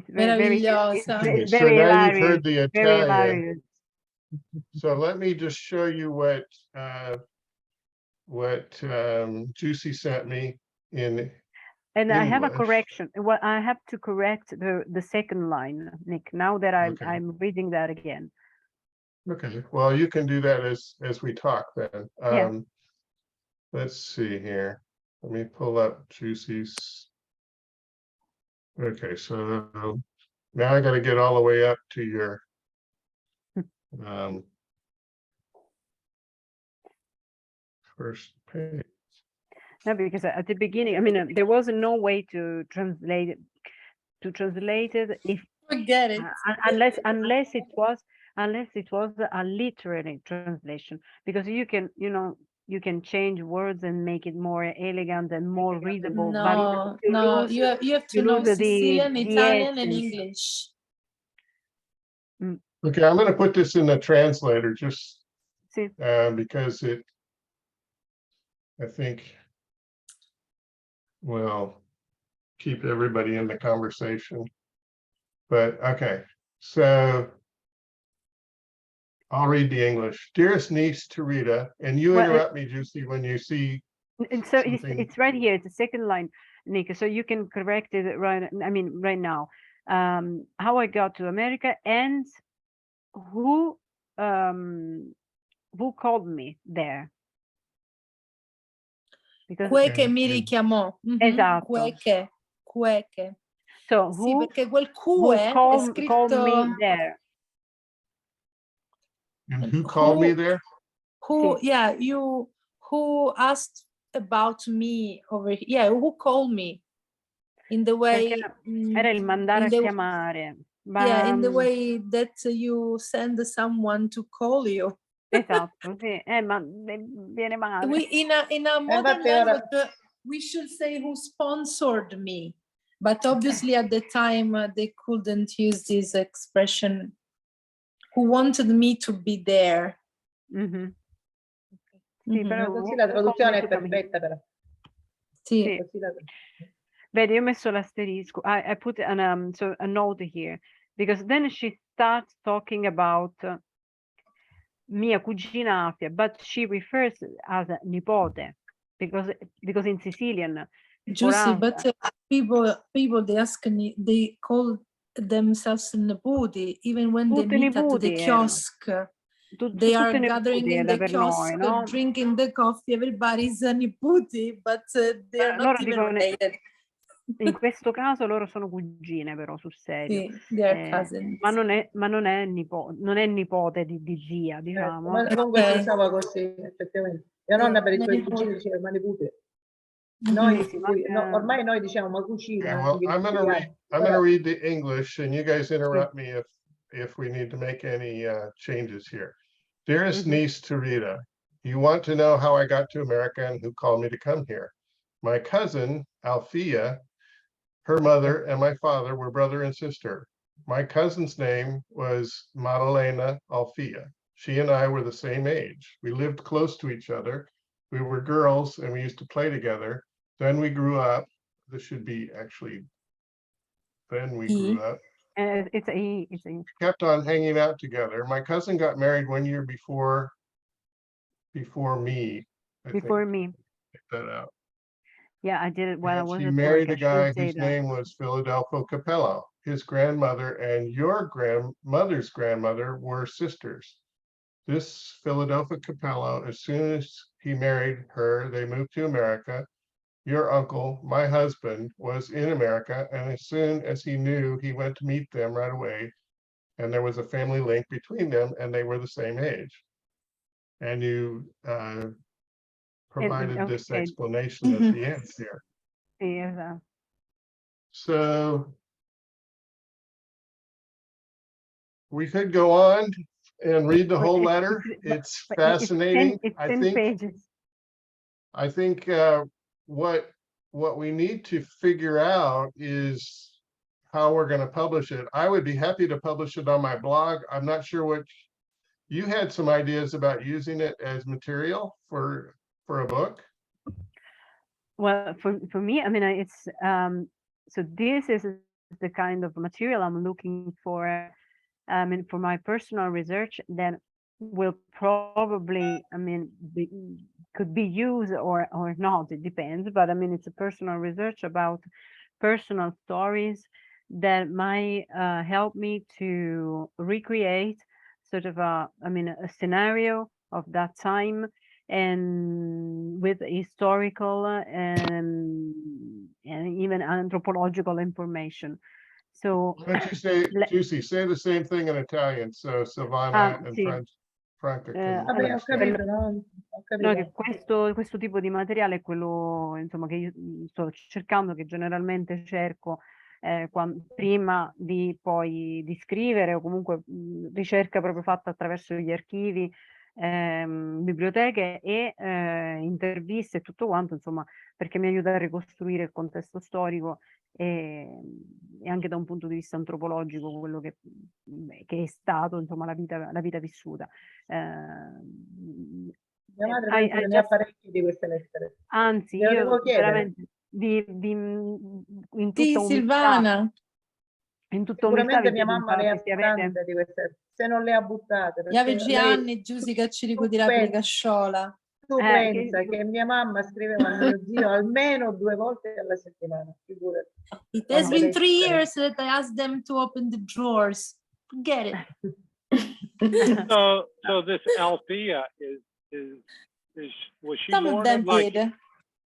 Meravigliosa. Okay, so Very now you've heard hilarious, the very Italian. hilarious. So let me just show you what Juicy sent me in And I have a English. correction. Well, I have to correct the second line, Nick, now that Okay. I'm reading that again. Okay, well, you can do that as we talk then. Yeah. Let's see here. Let me pull up Juicy's. Okay, so now I got to get all the way up to your first page. No, because at the beginning, I mean, there was no way to translate it if Forget it. unless it was a literary translation, because you can, you can change words and make it more elegant and more readable. No, but no, you have to you know lose the Sicilian, Italian, and essence. English. Okay, I'm going to put this in the translator just Sì. because I think will keep everybody in the conversation. But okay, so I'll read the English. Dearest niece Tarita, and you Well, interrupt me, Juicy, when you see. And so something. it's right here, it's the second line, Nick, so you can correct it right now. How I got to America and who called me there. Because Quel che mi richiamò. Esatto. Quel che. So Sì, who perché quel who que è called scritto. me there? And who called me there? Who, Sì. yeah, who asked about me over here? Yeah, who called me? In the way. Perché era il mandare a chiamare. Yeah, in the way that you send someone to call you. Esatto, sì. Ma viene male. In a modern language, we should say who sponsored me. But obviously at the time they couldn't use this expression. Who wanted me to be there. Mm-hmm. Sì, però Così la traduzione è perfetta però. Sì. Vedi, io ho messo l'asterisco. I put so a note here because then she starts talking about mia cugina Afia, but she refers as a nipote because in Sicilian. Giusti, but people they call themselves nipoti even when they meet at the kiosk. they are tutte gathering nipoti in the per noi, kiosk, no? drinking the coffee. Everybody's nipoti, but they are Loro not even dicono, related. in questo caso loro sono cugine però, sul serio. Sì, they are cousins. Ma non è nipote di zia, diciamo. Ma comunque si usava così, effettivamente. Mia nonna per i suoi cugini diceva ma nipote. Noi, Sì, ormai noi diciamo ma cucina. Yeah, well, I'm gonna read the English and you guys interrupt me if we need to make any changes here. Dearest niece to Rita, you want to know how I got to America and who called me to come here. My cousin, Althea, her mother and my father were brother and sister. My cousin's name was Madalena Althea. She and I were the same age. We lived close to each other. We were girls and we used to play together. Then we grew up. This should be actually, then we grew up. It's a Kept on hanging out together. My cousin got married 1 year before me. before me. Check that out. Yeah, I did it while I And was she at married work. a I guy should say whose that. name was Philadelphia Capello. His grandmother and your grandmother's grandmother were sisters. This Philadelphia Capello, as soon as he married her, they moved to America. Your uncle, my husband, was in America, and as soon as he knew, he went to meet them right away. And there was a family link between them, and they were the same age. And you provided this okay. explanation at the end here. Sì, esatto. So we could go on and read the whole letter. It's fascinating. It's 10 pages. I think what we need to figure out is how we're going to publish it. I would be happy to publish it on my blog. I'm not sure what you had some ideas about using it as material for a book. Well, for me, I mean, it's so this is the kind of material I'm looking for. I mean, for my personal research, then will probably, I mean, could be used or not. It depends. But I mean, it's a personal research about personal stories that might help me to recreate sort of a scenario of that time, and with historical and even anthropological information. So Why don't you say, Giusy, say the same thing in Italian, so Silvana and sì. Franca can Vabbè, ho understand. capito, no? Ho No, capito. che questo tipo di materiale è quello, insomma, che io sto cercando, che generalmente cerco prima di poi di scrivere, o comunque ricerca proprio fatta attraverso gli archivi, biblioteche e interviste e tutto quanto, insomma, perché mi aiuta a ricostruire il contesto storico e anche da un punto di vista antropologico quello che è stato, insomma, la vita vissuta. Mia madre penso che ne ha parecchie di queste lettere. Anzi, Glielo devo io chiedere. veramente in Sì, tutta Silvana. in tutta umiltà Sicuramente vi mia chiedo mamma ne ha infatti se avete tante di queste, se non le ha buttate. Gli perché avevi lei- anni, Giusy, che ci ricordi la pensa- Plicasciola. Tu pensa che mia mamma scriveva a mio zio almeno 2 volte alla settimana, figurati. It has been 3 years that I asked them to open the drawers. Forget it. So this Althea was she Some of born them in like, did.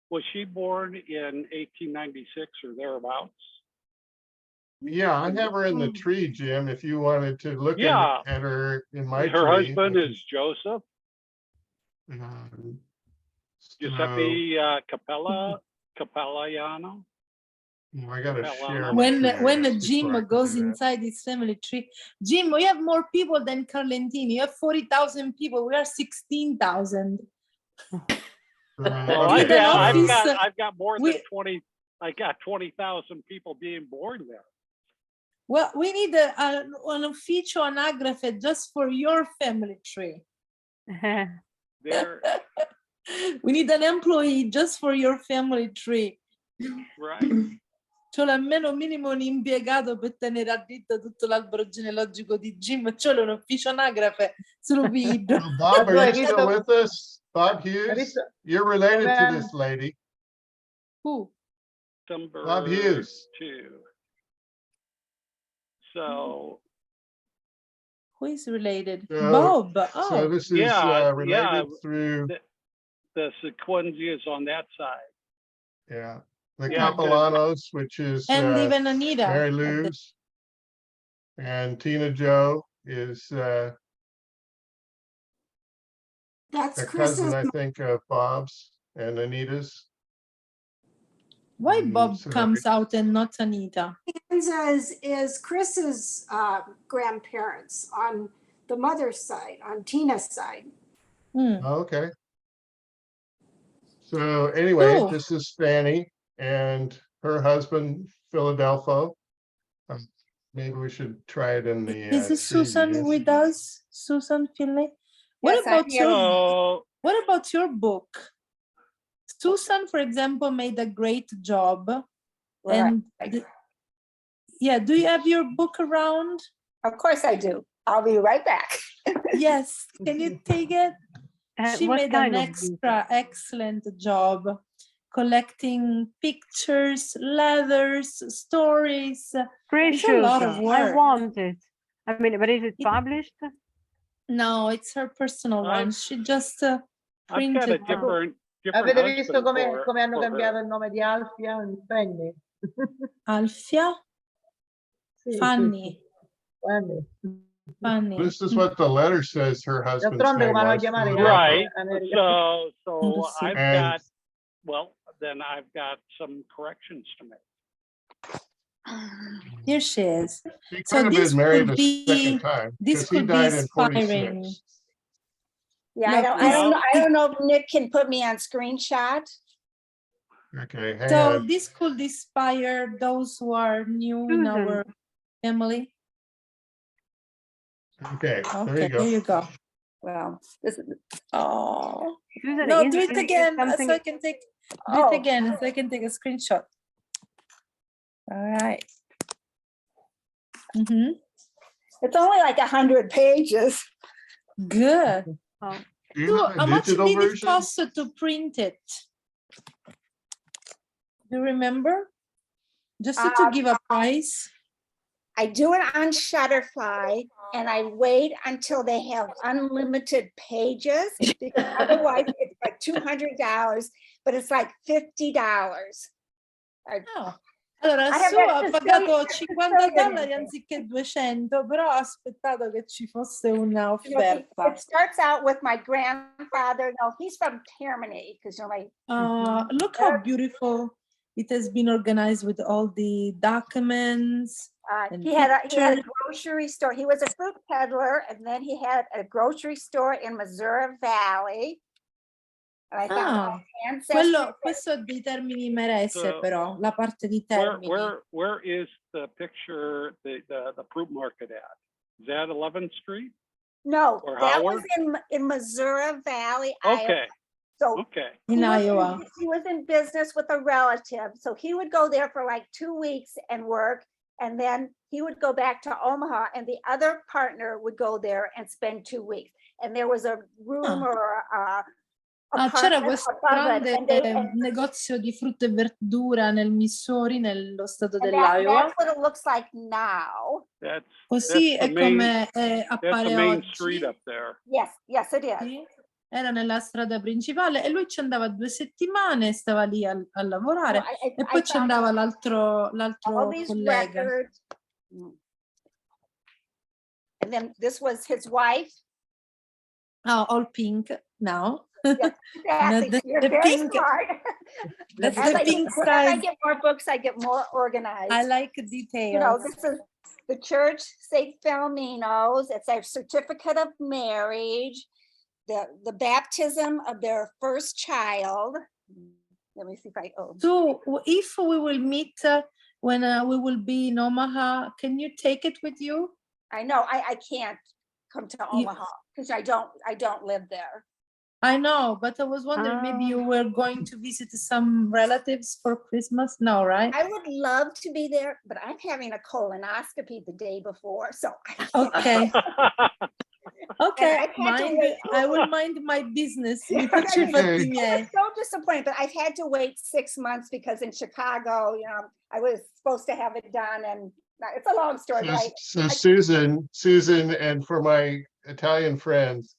was she born in 1896 or thereabouts? Yeah, I have her in the tree, Jim, if you wanted to look Yeah. at her in my Her tree. husband is Joseph So, Giuseppe Capelliano. I gotta share my When tree Jim before I can goes do that. inside his family tree, Jim, we have more people than Carlentini. You have 40,000 people. We are 16,000. Well, Okay. I've got more than 20. I got 20,000 people being born there. Well, we need an ufficio anagrafe just for your family tree. There, We need an employee just for your family tree. right. C'è almeno minimo un impiegato per tenere a dito tutto l'albero genealogico di Jim. C'è un ufficio anagrafe sul video. Bob, are you still with us? Bob Hughes? You're related to this lady. Who? Bob Hughes. 2. So Who is related? So- Bob. So Oh, this is Yeah, related through, The Sequenzias on that side. yeah, the Yeah, Capellanos, which is and even Anita. Mary Lou's. And Tina Jo is That's a cousin, Chris's, I think, of Bob's and Anita's. Why Bob So- comes out and not Anita? is Chris's grandparents on the mother's side, on Tina's side. Hmm. Okay. So anyway, So- this is Fanny and her husband, Philadelphia. Maybe we should try it in the. Is Susan CVS. with us? Susan Finlay? What Yes, I'm about here. your So, What about your book? Susan, for example, made a great job. And yeah, do you have your book around? Of course I do. I'll be right back. Yes. Can you take it? She What made kind an of book? extra excellent job collecting pictures, letters, stories. It's a lot of I work. want it. I mean, but is it published? No, it's her personal I've- one. She just I've got a printed out. different Avete visto husband come, come hanno for cambiato her. il nome di Alfia in Fanny? Alfia? Sì, sì, Fanny. sì. Fanny. Fanny. This is what the letter says her husband's D'altronde name come vanno a was. chiamare i Philadelphia. gatti Right, americani. so Sì. I've And- got, well, then I've got some corrections to make. Here she is. He So could have this been married could a be- second time this because he could be died in inspiring. 46. Yeah, Look, I don't know if Nick can put me on screenshot. Okay, hang So on. this could inspire those who are new in Susan. our family. Okay, there Okay, you go. there you go. Well, this is, Oh, Susan, no, is- do it is again something- so I can take, do Oh. it again so I can take a screenshot. All right. Mhm. it's only like 100 pages. Good. Do you So have a how much digital did it version? cost to print it? Do you remember? Just to give a price? I do it on Shutterfly and I wait until they have unlimited pages because otherwise it's like $200, but it's like $50. No. Allora, I have su that ha Sicilian- pagato Sicilian $50 in anziché 200, però ha aspettato che ci fosse una You know, offerta. it starts out with my grandfather. No, he's from Tammany because Look how beautiful it has been organized with all the documents. And he had a pictures. grocery store. He was a fruit peddler, and then he had a grocery store in Missouri Valley. And I found Ah, my ancestry. questo è dei termini meresse, So, però, la parte di termini. Where is the picture, the fruit market at? Is that 11th Street? No, or that was Howard? in Missouri Valley, Iowa. Okay, So okay. In he was Iowa. he was in business with a relative, so he would go there for like 2 weeks and work, and then he would go back to Omaha, and the other partner would go there and spend 2 weeks. And there was a room or C'era apartment questo above it, grande negozio di frutta e verdura nel Missouri, nello stato and dell'Iowa. that's what it looks like now. That's Così that's è the main- come that's the appare main oggi. street up there. Yes, it is. Sì, era nella strada principale e lui ci andava 2 settimane, stava lì a lavorare So e poi ci found andava l'altro all these collega. records. And then this was his wife. Oh, all pink now. Yes, exactly. the- You're the very pink- smart. That's As the I pink get- as I size. get more books, I get more organized. I like You know, details. this is the church, St. Philomena's. It's a certificate of marriage, the baptism of their first child. Let me see if I, So if we will meet when we will be in Omaha, can you take it with you? I know, I can't come to Omaha because I don't live there. I know, but I was wondering maybe you were going to visit some relatives for Christmas. No, right? I would love to be there, but I'm having a colonoscopy the day before, so. Okay. Okay, I've had to wait- I will mind my business. Mi Yeah, faccio i I fatti was miei. so disappointed, but I've had to wait 6 months because in Chicago, I was supposed to have it done It's a long story, So, right? so Susan, and for my Italian friends,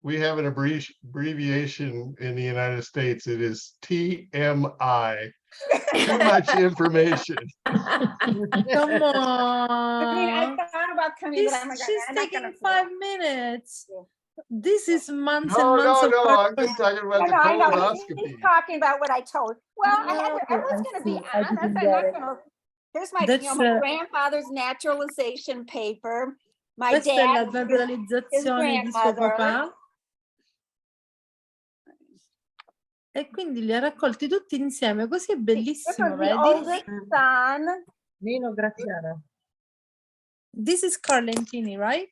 we have an abbreviation in the United States. It is TMI. Too much information. Come I mean, I on. thought about coming, but I'm like, She's I'm not taking gonna. 5 minutes. Yeah. This is months No, and months no, of no, I'm work. just talking about I the know, I know. colonoscopy. He's talking about what I told. Well, I had to, I Oh, was I gonna be see. I honest. didn't I'm get not it. gonna. Here's my, That's, my grandfather's naturalization paper. My Questa è la dad, his naturalizzazione di suo grandmother. papà. E quindi li ha raccolti tutti insieme, così è This bellissimo, was the vedi? oldest son. Nino Graziano. This is Carlentini, right?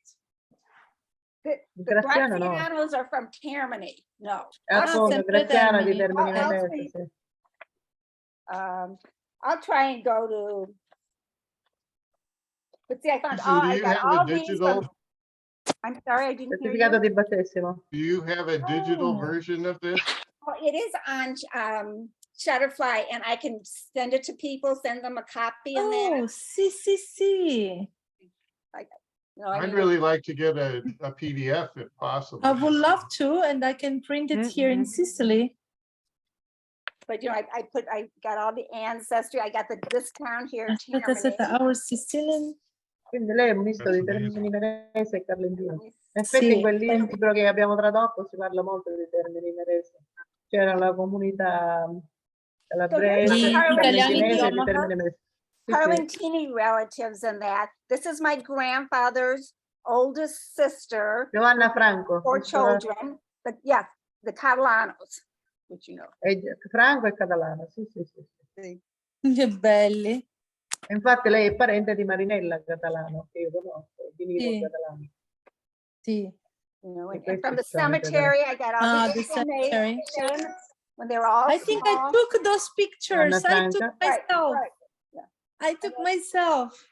The Graziano no. Grazianos are from Termini. No. Appunto, sempre Graziano di Termini. Termini I'll Imerese, see. sì. I'll try and go to. But see, I found So all, do I you got have all a these digital? from. I'm sorry, I didn't hear Certificato you. di battesimo. Do you have a digital Oh. version of this? Well, it is on Shutterfly, and I can send it to people, send them a copy, and then. Oh, sì, sì, sì. No, I I'd mean, really like to get a PDF if possible. I would love to, and I can print it here in Sicily. but I got all the ancestry. I got the discount here. Aspetta, aspetta, our Sicilian. Quindi lei è un misto di That's Termini Imerese e Carlentino. In effetti Sì, in quel libro che abbiamo tradotto si parla molto di Termini Imerese. C'era la comunità calabrese, Di italiani di carlentinese e di Omaha. Termini Imerese. Sì, sì. Carlentini relatives and that. This is my grandfather's oldest sister, Giovanna Franco. 4 children. But yes, the Catalanos, which you know. Franco è catalano, sì, sì, sì. Che belli. E infatti lei è parente di Marinella Catalano, che io conosco, di Nino Sì. Catalano. Sì. You know, and questi from the sono i cemetery, I got all Ah, the the cemetery. information when they were all I think I small. took those pictures. Anna I took Franca. myself. Right. Yeah. I took myself.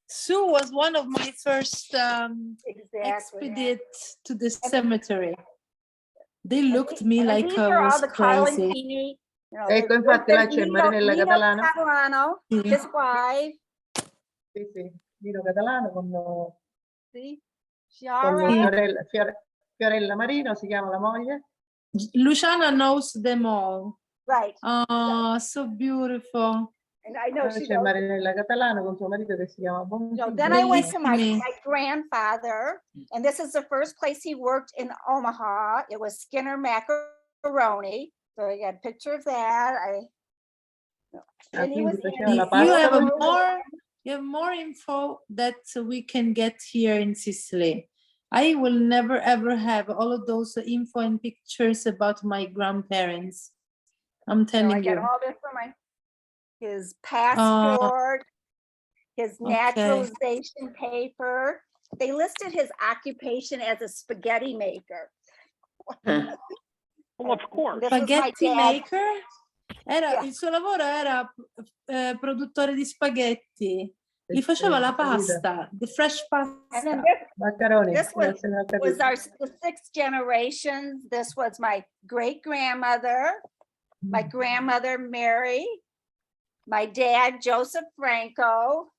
Sue was one of my first Exactly. expedite to the cemetery. They And looked the- me and like these I are all was the crazy. Carlentini. You know, Ecco, infatti là c'è Marinella Nino Catalano. Catalano, Sì. his wife. Sì, sì, Nino Catalano con See? Chiara. Fiorella Marino, si chiama la moglie. Luciana knows them all. Right. Oh, so beautiful. And I know Poi she c'è knows. Marinella Catalano con suo marito che si chiama No, then I went to Bellissimi. my grandfather, and this is the first place he worked in Omaha. It was Skinner Macaroni. So I got a picture of that. And he was quindi faceva la You pasta. have more info that we can get here in Sicily. I will never ever have all of those info and pictures about my grandparents. I'm So I telling got you. all this from his passport, his okay. naturalization paper. They listed his occupation as a spaghetti maker. Well, of course. This was my Spaghetti dad. maker? Yeah. Il suo lavoro era produttore di spaghetti. Gli faceva la pasta, the fresh And then pasta. Maccaroni. this was the 6th generation. This was my great grandmother, my grandmother Mary, my dad Joseph Franco,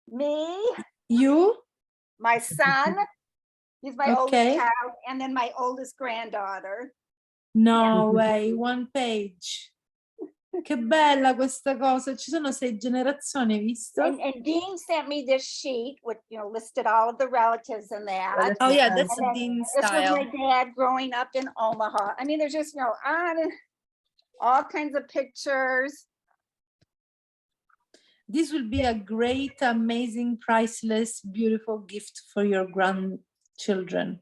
me, You? my son, he's my Okay. oldest child, and then my oldest granddaughter. No way, one page. Che bella questa cosa. Ci sono 6 generazioni, hai visto? And Dean sent me this sheet, which listed all of the relatives in that. Oh yeah, that's And then Dean This was style. my dad growing up in Omaha. I mean, there's just on and all kinds of pictures. This will be a great, amazing, priceless, beautiful gift for your grandchildren.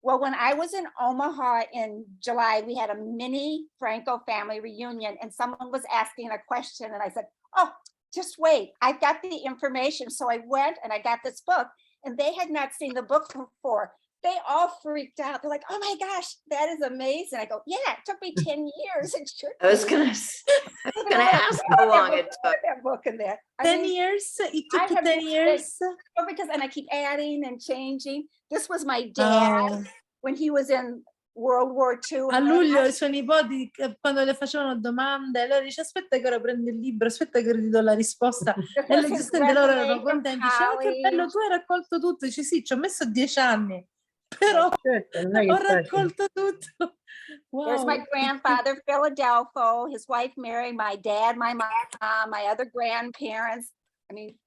Well, when I was in Omaha in July, we had a mini Franco family reunion, and someone was asking a question, and I said, oh, just wait, I've got the information. So I went and I got this book, and they had not seen the book before. They all freaked out. They're like, oh my gosh, that is amazing. I go, yeah, it took me 10 years. It sure I was did. gonna ask how long it took. That book in there. I 10 mean, years? It I took you have 10 been years? because, and I keep adding and changing. This was my dad Oh, when he was in World War II. A luglio i suoi nipoti, quando le facevano domande, lei dice aspetta che ora prendo il libro, aspetta che ti do la risposta. This E was le his giustamente loro resume erano from contenti, dice oh che bello, college. tu hai raccolto tutto, dice sì, ci ho messo 10 anni, però Certo, non è che ho è facile. raccolto tutto. There's my Wow. grandfather, Philadelphia, his wife Mary, my dad, my mom, my other grandparents. I mean,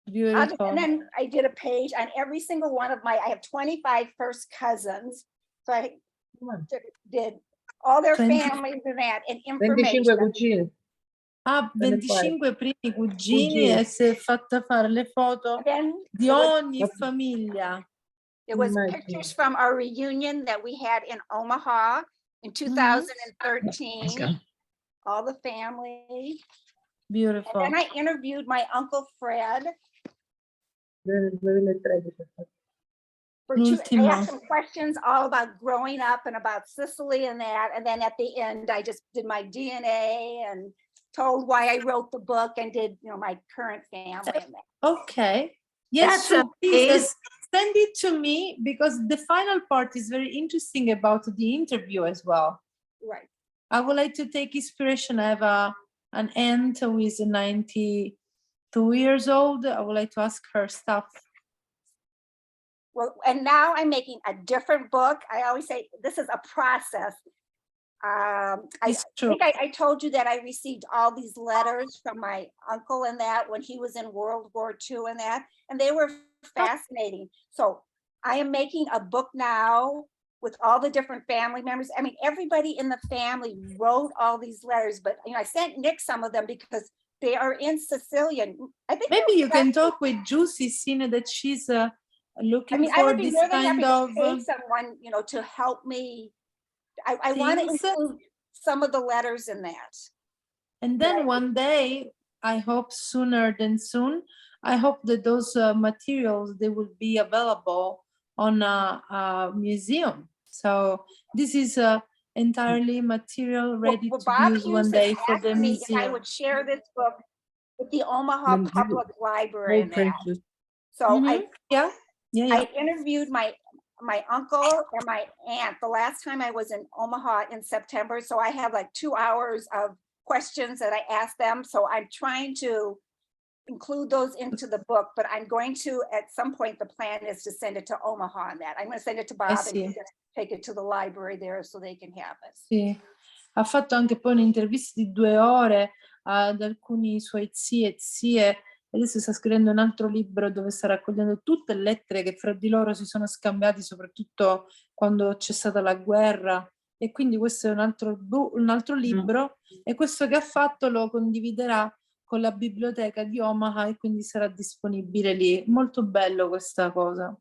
Beautiful. and then I did a page on every single one of I have 25 first cousins. So I did all their 20. families and that and 25 information. cugini. Ha 25 primi cugini Cugini. e si è fatta fare le foto And then di there was- ogni famiglia. There was Immagino. pictures from our reunion that we had in Omaha in 2013. All the family. Beautiful. And then I interviewed my Uncle Fred. Nel 2013. For two, I L'ultimo. asked some questions all about growing up and about Sicily and that. And then at the end, I just did my DNA and told why I wrote the book and did, my current family and that. Okay. Yes, That's so please send it to me because the final part is very interesting about the interview as well. Right. I would like to take inspiration. I have an aunt who is 92 years old. I would like to ask her stuff. Well, and now I'm making a different book. I always say this is a process. I It's true. think I told you that I received all these letters from my uncle and that when he was in World War II and that, and they were fascinating. So I am making a book now with all the different family members. I mean, everybody in the family wrote all these letters, but I sent Nick some of them because they are in Sicilian. I think Maybe you can talk with Juicy, seeing that she's looking I for would be this more than kind happy of to pay someone, to help me. I want to things. include some of the letters in that. And then one day, I hope sooner than soon, I hope that those materials, they will be available on a museum. So this is entirely material ready Well, to Bob use Hughes one has day for asked the me if I museum. would share this book with the Omaha Public Library and that. So Yeah. I interviewed my uncle and my aunt the last time I was in Omaha in September. So I have like 2 hours of questions that I asked them. So I'm trying to include those into the book, but I'm going to, at some point, the plan is to send it to Omaha and that. I'm going to send it to Bob and he's going to take it to the library there so they can have it. Sì. Ha fatto anche poi un'intervista di 2 ore ad alcuni suoi zii e zie. Adesso sta scrivendo un altro libro dove sta raccogliendo tutte le lettere che fra di loro si sono scambiati, soprattutto quando c'è stata la guerra. E quindi questo è un altro libro e questo che ha fatto lo condividerà con la biblioteca di Omaha e quindi sarà disponibile lì. Molto bello questa cosa.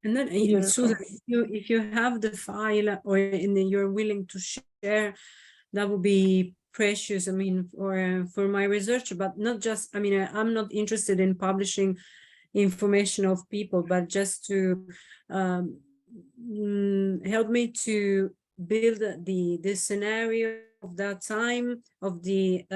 And then, Susan, if you have the file or you're willing to share, that would be precious. I mean, for my research, but not just. I mean, I'm not interested in publishing information of people, but just to help me to build the scenario of that time of the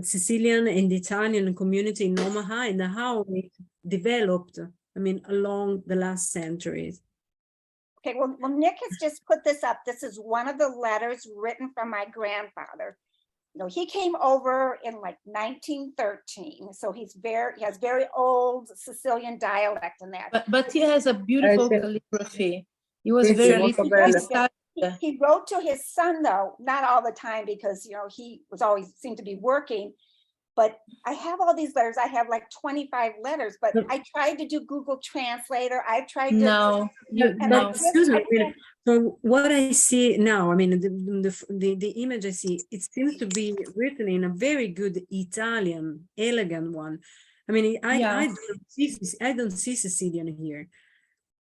Sicilian and Italian community in Omaha and how it developed, I mean, along the last centuries. Okay, well, Nick has just put this up. This is one of the letters written from my grandfather. He came over in like 1913, so he has very old Sicilian dialect in that. But he has a beautiful calligraphy. He was very He wrote to his son, though, not all the time because, he was always seemed to be working. But I have all these letters. I have like 25 letters, but I tried to do Google Translator. I tried to. Susan, so what I see now, I mean, the image I see, it seems to be written in a very good Italian, elegant one. I mean, I don't see Sicilian here.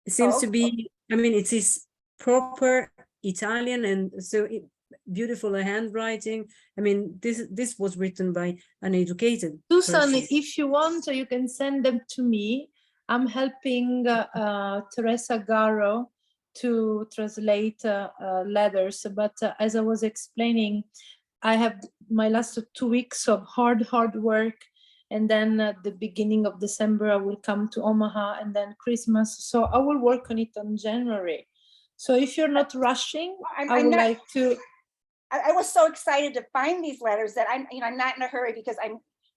It seems to be, I mean, it is proper Italian and so beautiful handwriting. I mean, this was written by an educated Susan, person. if you want, you can send them to me. I'm helping Teresa Garro to translate letters, but as I was explaining, I have my last 2 weeks of hard work, and then at the beginning of December I will come to Omaha, and then Christmas. So I will work on it in January. So if you're not rushing, I'm I would not- like to I was so excited to find these letters that I'm not in a hurry because I'm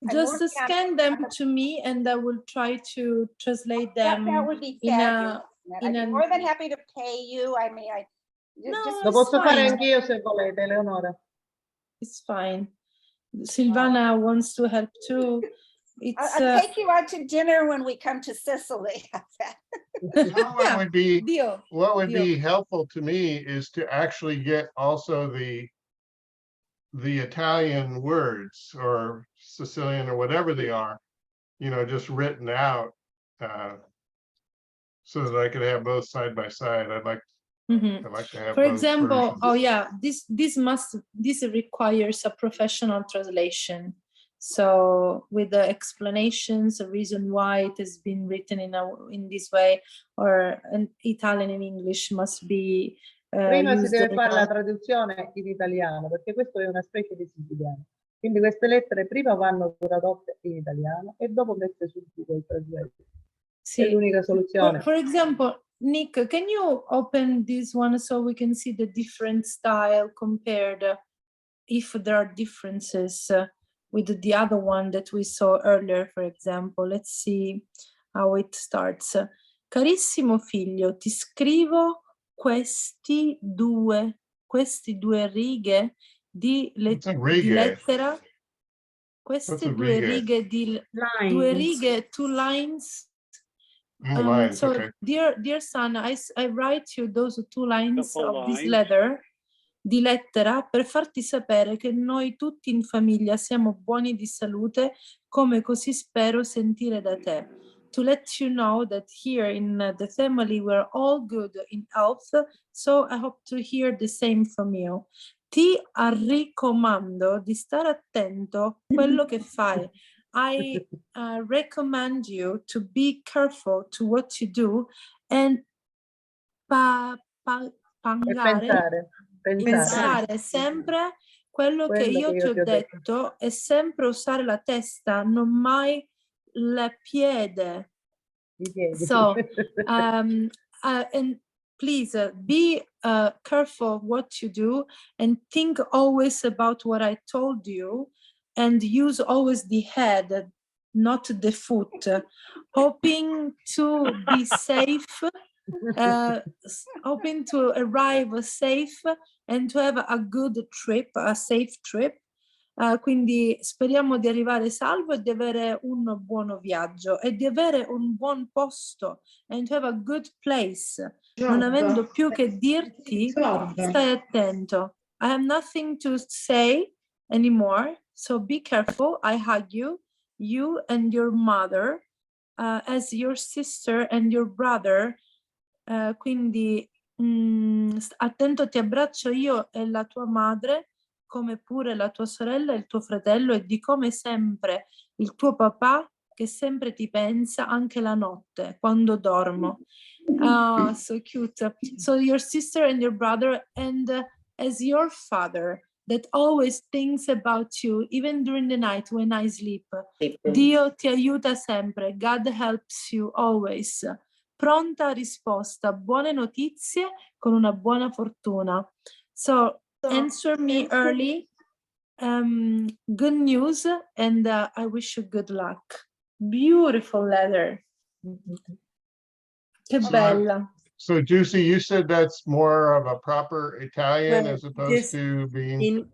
just working on- scan them to me, and I will try to translate them. that would be in fabulous. in I'd be an- more than happy to pay you. I mean, No, just Lo it's posso fare fine. anch'io se volete, Eleonora. It's fine. Silvana wants to help too. It's I'll take you out to dinner when we come to Sicily. Yeah, What would be, Dio. what would Dio. be helpful to me is to actually get also the Italian words or Sicilian or whatever they are, just written out, so that I could have both side by side. I'd like to have For both example, versions. oh yeah, this requires a professional translation. So with the explanations, the reason why it has been written in this way, or an Italian and English must be Prima si used deve in fare la a- traduzione in italiano, perché questo è una specie di siciliano. Quindi queste lettere prima vanno tradotte in italiano e dopo messe sul Google Translate. È Sì. l'unica soluzione. For example, Nick, can you open this one so we can see the different style compared, if there are differences with the other one that we saw earlier, for example. Let's see how it starts. Carissimo figlio, ti scrivo questi due righe di What's a righe? lettera. Queste What's a due righe? righe di due righe, 2 lines. Lines, So okay. dear son, I write you those 2 lines Couple of this lines. letter, di lettera, per farti sapere che noi tutti in famiglia siamo buoni di salute, come così spero sentire da te. To let you know that here in the family we're all good in health, so I hope to hear the same from you. Ti raccomando di stare attento a quello che fai. I recommend you to be careful to what you do and E pangare, pensare sempre quello che io ti ho detto è sempre usare la testa, non mai il piede. I piedi. So, and please be careful what you do and think always about what I told you and use always the head, not the foot, hoping to be safe, hoping to arrive safe and to have a good trip, a safe trip. Quindi speriamo di arrivare salvo e di avere un buon viaggio e di avere un buon posto and to have a good place. Non avendo più che dirti, stai attento. I have nothing to say anymore, so be careful. I hug you, you and your mother, as your sister and your brother. Quindi attento, ti abbraccio io e la tua madre, come pure la tua sorella e il tuo fratello, e di come sempre il tuo papà che sempre ti pensa anche la notte quando dormo. Ah, so cute. So your sister and your brother, and as your father that always thinks about you even during the night when I sleep. Dio ti aiuta sempre. God helps you always. Pronta risposta, buone notizie con una buona fortuna. So answer me early. Good news, and I wish you good luck. Beautiful letter. Che bella. So Juicy, you said that's more of a proper Italian Well, as opposed this to being.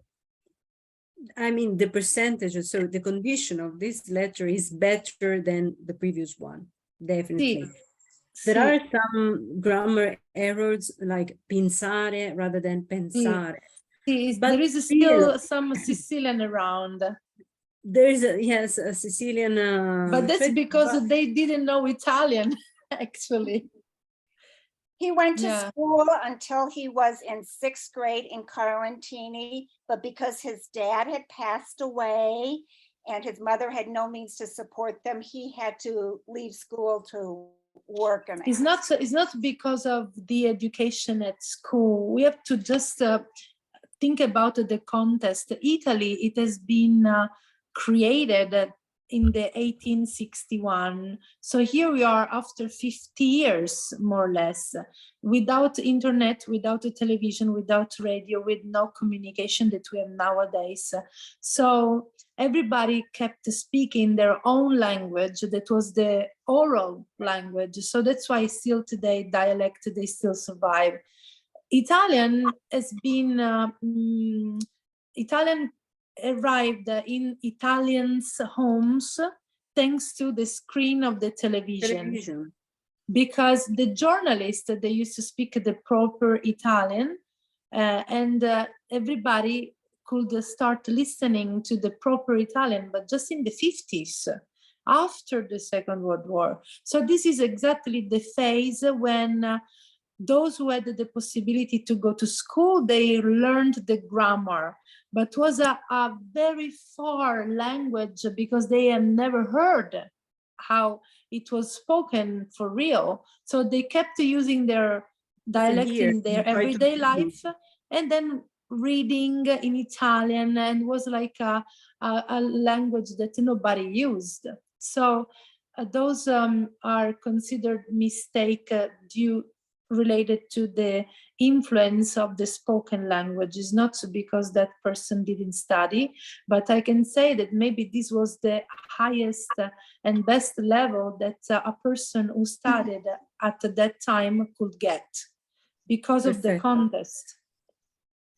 I mean, the percentage, so the condition of this letter is better than the previous one, definitely. There are some grammar errors like pensare rather than pensare. But there is still some Sicilian around. There is a Sicilian. But that's because they didn't know Italian, actually. He went to school until he was in 6th grade in Carlentini, but because his dad had passed away and his mother had no means to support them, he had to leave school to work. And It's not because of the education at school. We have to just think about the context. Italy, it has been created in the 1861. So here we are after 50 years, more or less, without internet, without a television, without radio, with no communication that we have nowadays. So everybody kept speaking their own language, that was the oral language. So that's why still today dialect, they still survive. Italian has been, Italian arrived in Italians' homes thanks to the screen of the television. Because the journalists, they used to speak the proper Italian, and everybody could start listening to the proper Italian, but just in the 50s, after the Second World War. So this is exactly the phase when those who had the possibility to go to school, they learned the grammar, but was a very far language because they had never heard how it was spoken for real. So they kept using their dialect in their everyday life, and then reading in Italian, and was like a language that nobody used. So those are considered mistake related to the influence of the spoken languages, not because that person didn't study, but I can say that maybe this was the highest and best level that a person who studied at that time could get because of the context.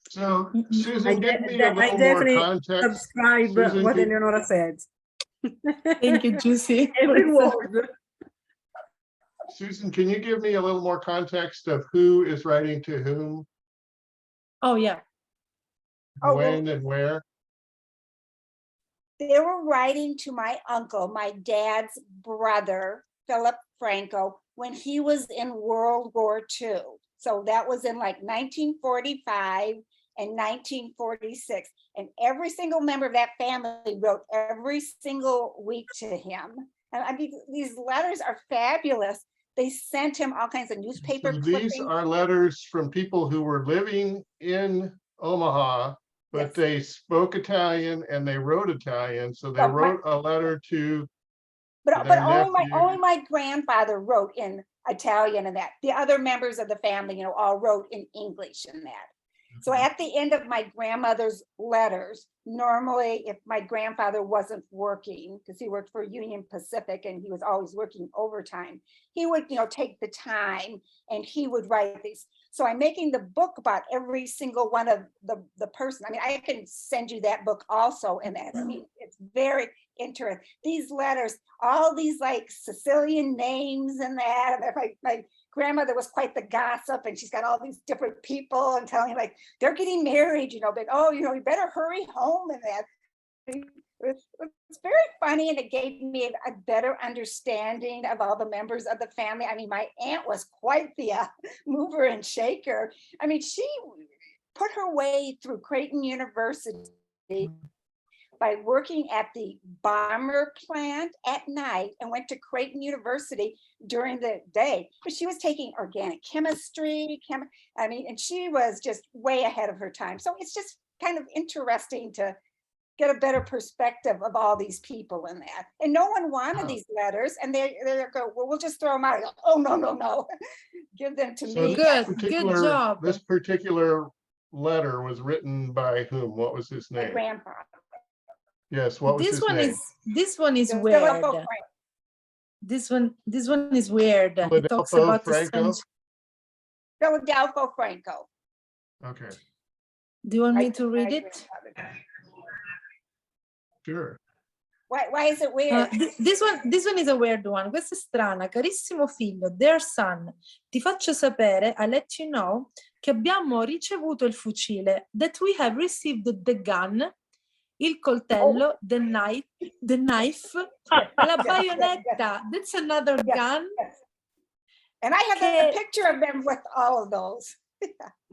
So Susan, give me a I little more definitely context. subscribe Susan, what give- Eleonora said. Thank you, Juicy. Every word. Susan, can you give me a little more context of who is writing to whom, Oh, yeah. Oh, when, well, and where? they were writing to my uncle, my dad's brother, Philip Franco, when he was in World War II. So that was in like 1945 and 1946. And every single member of that family wrote every single week to him. And I mean, these letters are fabulous. They sent him all kinds of newspaper So clippings. these are letters from people who were living in Omaha, but Yes. they spoke Italian and they wrote Italian. So they Oh, my- wrote a letter to But their only nephew. my grandfather wrote in Italian and that. The other members of the family, you know, all wrote in English and that. So at the end of my grandmother's letters, normally if my grandfather wasn't working, because he worked for Union Pacific and he was always working overtime, he would, you know, take the time and he would write these. So I'm making the book about every single one of the person. I mean, I can send you that book also, and that, I mean, it's very interesting. These letters, all these like Sicilian names and that. And my grandmother was quite the gossip, and she's got all these different people and telling like they're getting married, you know, but oh, you know, you better hurry home and that. It's very funny, and it gave me a better understanding of all the members of the family. I mean, my aunt was quite the mover and shaker. I mean, she put her way through Creighton University by working at the bomber plant at night and went to Creighton University during the day. But she was taking organic chemistry, I mean, and she was just way ahead of her time. So it's just kind of interesting to get a better perspective of all these people in that. And no one wanted these letters, and they go, well, we'll just throw them out. I go, oh, no. Give them to So me. Good job. This particular letter was written by whom? What was his My name? grandpa. Yes, what was This his one name? this one is Philip weird. Franco. This one is weird. He talks Philadelphia about the Franco? strange. Philadelphia Franco. Okay, Do you want me to My read it? grandfather. sure. Why is it weird? This one is a weird one. Questa è strana. Carissimo figlio, dear son, ti faccio sapere, I let you know, che abbiamo ricevuto il fucile, that we have received the gun, il coltello, the knife, la baionetta. That's another gun. Yes. And I have a picture of them with all of those.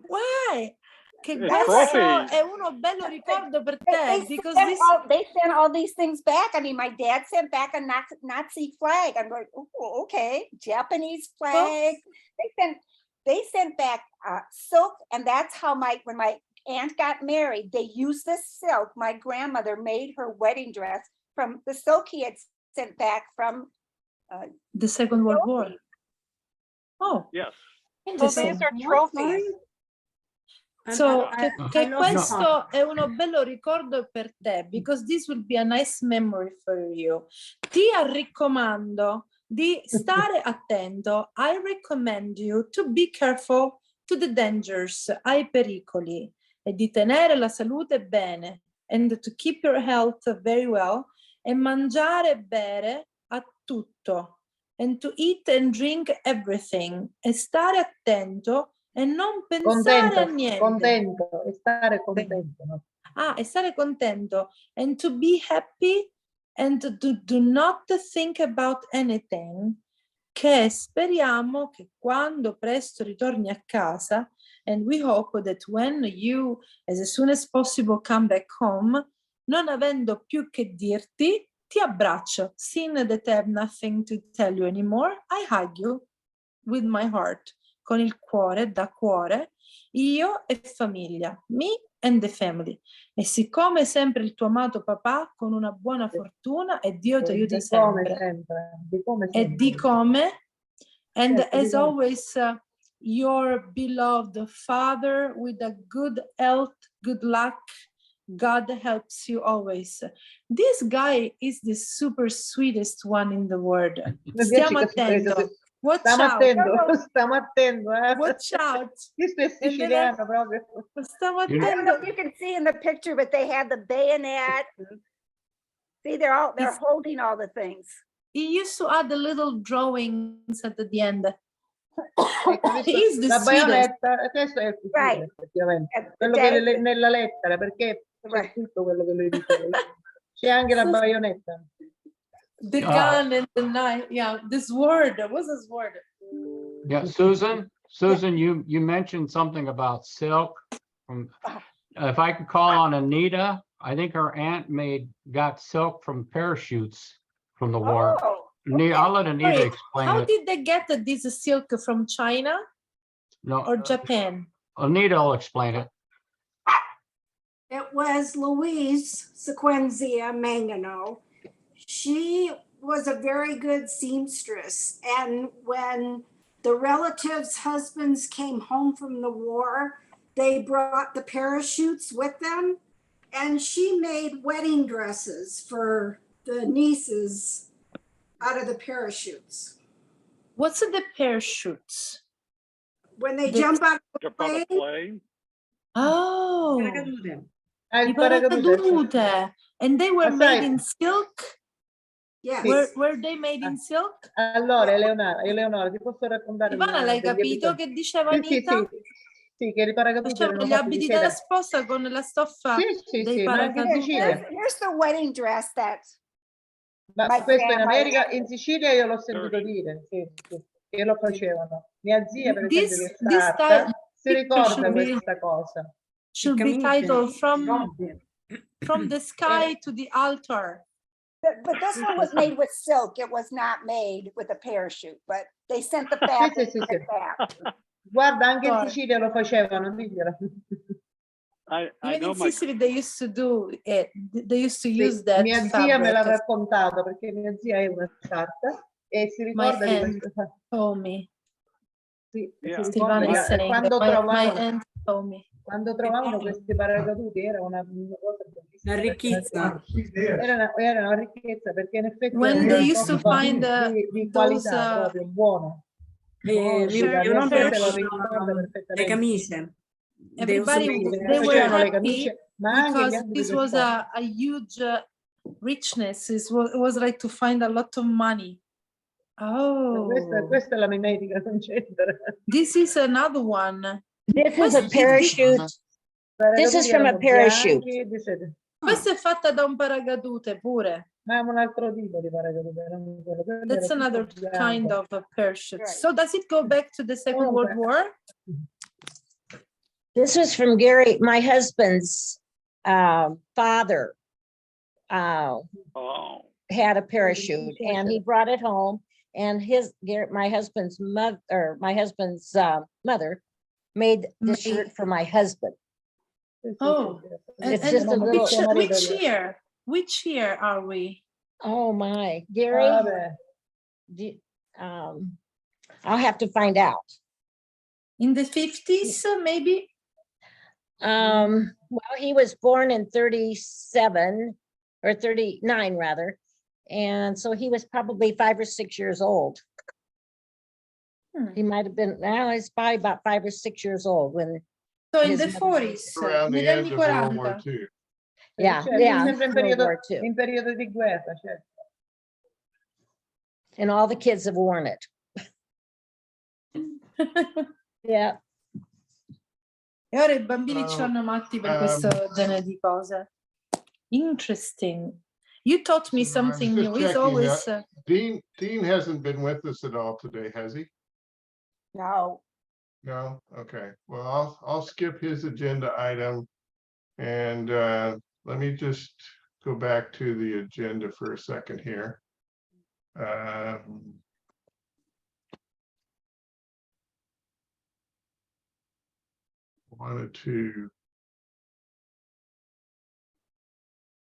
Why? Che It's questo trophies. è uno bello ricordo per te, because this They sent all these things back. I mean, my dad sent back a Nazi flag. I'm like, oh, okay, Japanese flag. They sent back silk, and that's how when my aunt got married, they used this silk. My grandmother made her wedding dress from the silk he had sent back from The Second World War. Oh, Yes. So interesting. these are trophies. So, I che lost questo è uno bello ricordo per te, because this will be a nice memory for you. Ti raccomando di stare attento. I recommend you to be careful to the dangers, ai pericoli, e di tenere la salute bene, and to keep your health very well, e mangiare e bere a tutto, and to eat and drink everything, e stare attento e non pensare a Contento, niente. contento, e stare contento, no? Ah, e stare contento. And to be happy and to do not think about anything. Che speriamo che quando presto ritorni a casa, and we hope that when you, as soon as possible, come back home, non avendo più che dirti, ti abbraccio. Seeing that I have nothing to tell you anymore, I hug you with my heart. Con il cuore, da cuore, io e famiglia, me and the family. E siccome sempre il tuo amato papà, con una buona fortuna e Dio ti aiuti Di come sempre. sempre, di come E di sempre. come, and Certo, di as come. always, your beloved father with a good health, good luck, God helps you always. This guy is the super sweetest one in the world. Stiamo attento. Watch Stiamo out. attento, stiamo attento. Watch out. Questo è siciliano proprio. Stiamo I don't know attento. if you can see in the picture, but they had the bayonet. See, they're holding all the things. He used to add the little drawings at the end. Ecco, questo- He is the la sweetest. baionetta, questo è il siciliano, Right. effettivamente. Quello che è nella lettera, perché c'è Right. tutto quello che lui dice. C'è anche la baionetta. The gun and the knife. Yeah, this word. What's this word? Yeah, Susan, you mentioned something about silk. If I could call on Anita, I think her aunt got silk from parachutes from the war. Oh, I'll let Anita Sorry, explain how it. did they get this silk from China No, or Japan? Anita will explain it. It was Louise Sequenzia Mangano. She was a very good seamstress. And when the relatives' husbands came home from the war, they brought the parachutes with them. And she made wedding dresses for the nieces out of the parachutes. What's the parachutes? When they The- jump out of the Jump on a plane, plane. Oh, Ah, il i paracadute. paracadute. And they were Ma made sai- in silk? yes. Were they made in silk? Allora, Eleonora, ti posso raccontare Ivana, l'hai degli capito episodi? che diceva Sì, Anita? sì, che i paracadute Facevano erano gli fatti di abiti seta. da sposa con la stoffa Sì, dei sì, ma anche in paracadute. Sicilia. here's the wedding dress that Ma my questo in grandmother America, had. in Sicilia io l'ho sentito dire, sì, che lo facevano. Mia zia, per esempio, che è This sarda, type si ricorda should be- questa cosa. should be titled from the sky to the altar. But this one was made with silk. It was not made with a parachute, but they sent the fabric sì. back. Guarda, anche in Sorry. Sicilia lo facevano, diglielo. I Even know in my Sicily, they used to do it. They used to Sì, use that mia zia me l'ha fabric. raccontato perché mia zia è una sarta e si My ricorda di aunt questo. told me. Sì, Yeah. si Stivana ricorda is che saying quando that my trovavano, aunt told me. quando trovavano questi paracaduti era una cosa bellissima. Una ricchezza. Era una ricchezza perché in effetti When era they un used to posto find di those qualità proprio buono. Buono, sì, Sure, la mia sure. zia se lo ricorda le perfettamente. camicie. everybody, Sì, they were facevano le happy camicie, ma anche gli because abiti this da was sposa. a huge richness. It was like to find a lot of money. Oh, Questa è la mimetica, non c'entra. this is another one. This is a parachute. This is from a Erano parachute. bianchi, di seta. Questa è fatta da un paracadute pure. Ma è un altro tipo di paracadute. non quello. Quello That's era another tutto kind bianco. of a parachute. Right. So does it go back to the Second World War? This was from Gary, my husband's father. oh Had a parachute and he brought it home, and my husband's mother made this shirt for my husband. Oh, It's and just a little. which year are we? Oh, my, Gary, Vabbè. I'll have to find out. In the 50s, maybe? Well, he was born in 37 or 39 rather. And so he was probably 5 or 6 years old. He might have been, now he's probably about 5 or 6 years old when. So in his the mother- 40s, Around the negli end anni of World War 40. II. Yeah, Certo, yeah. sempre World in War II. periodo di guerra, certo. And all the kids have worn it. Yeah. E ora i bambini ci vanno matti per questo Um, genere di cose. Interesting. You taught me So I was something just new. He's checking always that. Dean hasn't been with us at all today, has he? No. No? Okay. Well, I'll skip his agenda item. And let me just go back to the agenda for a second here. Wanted to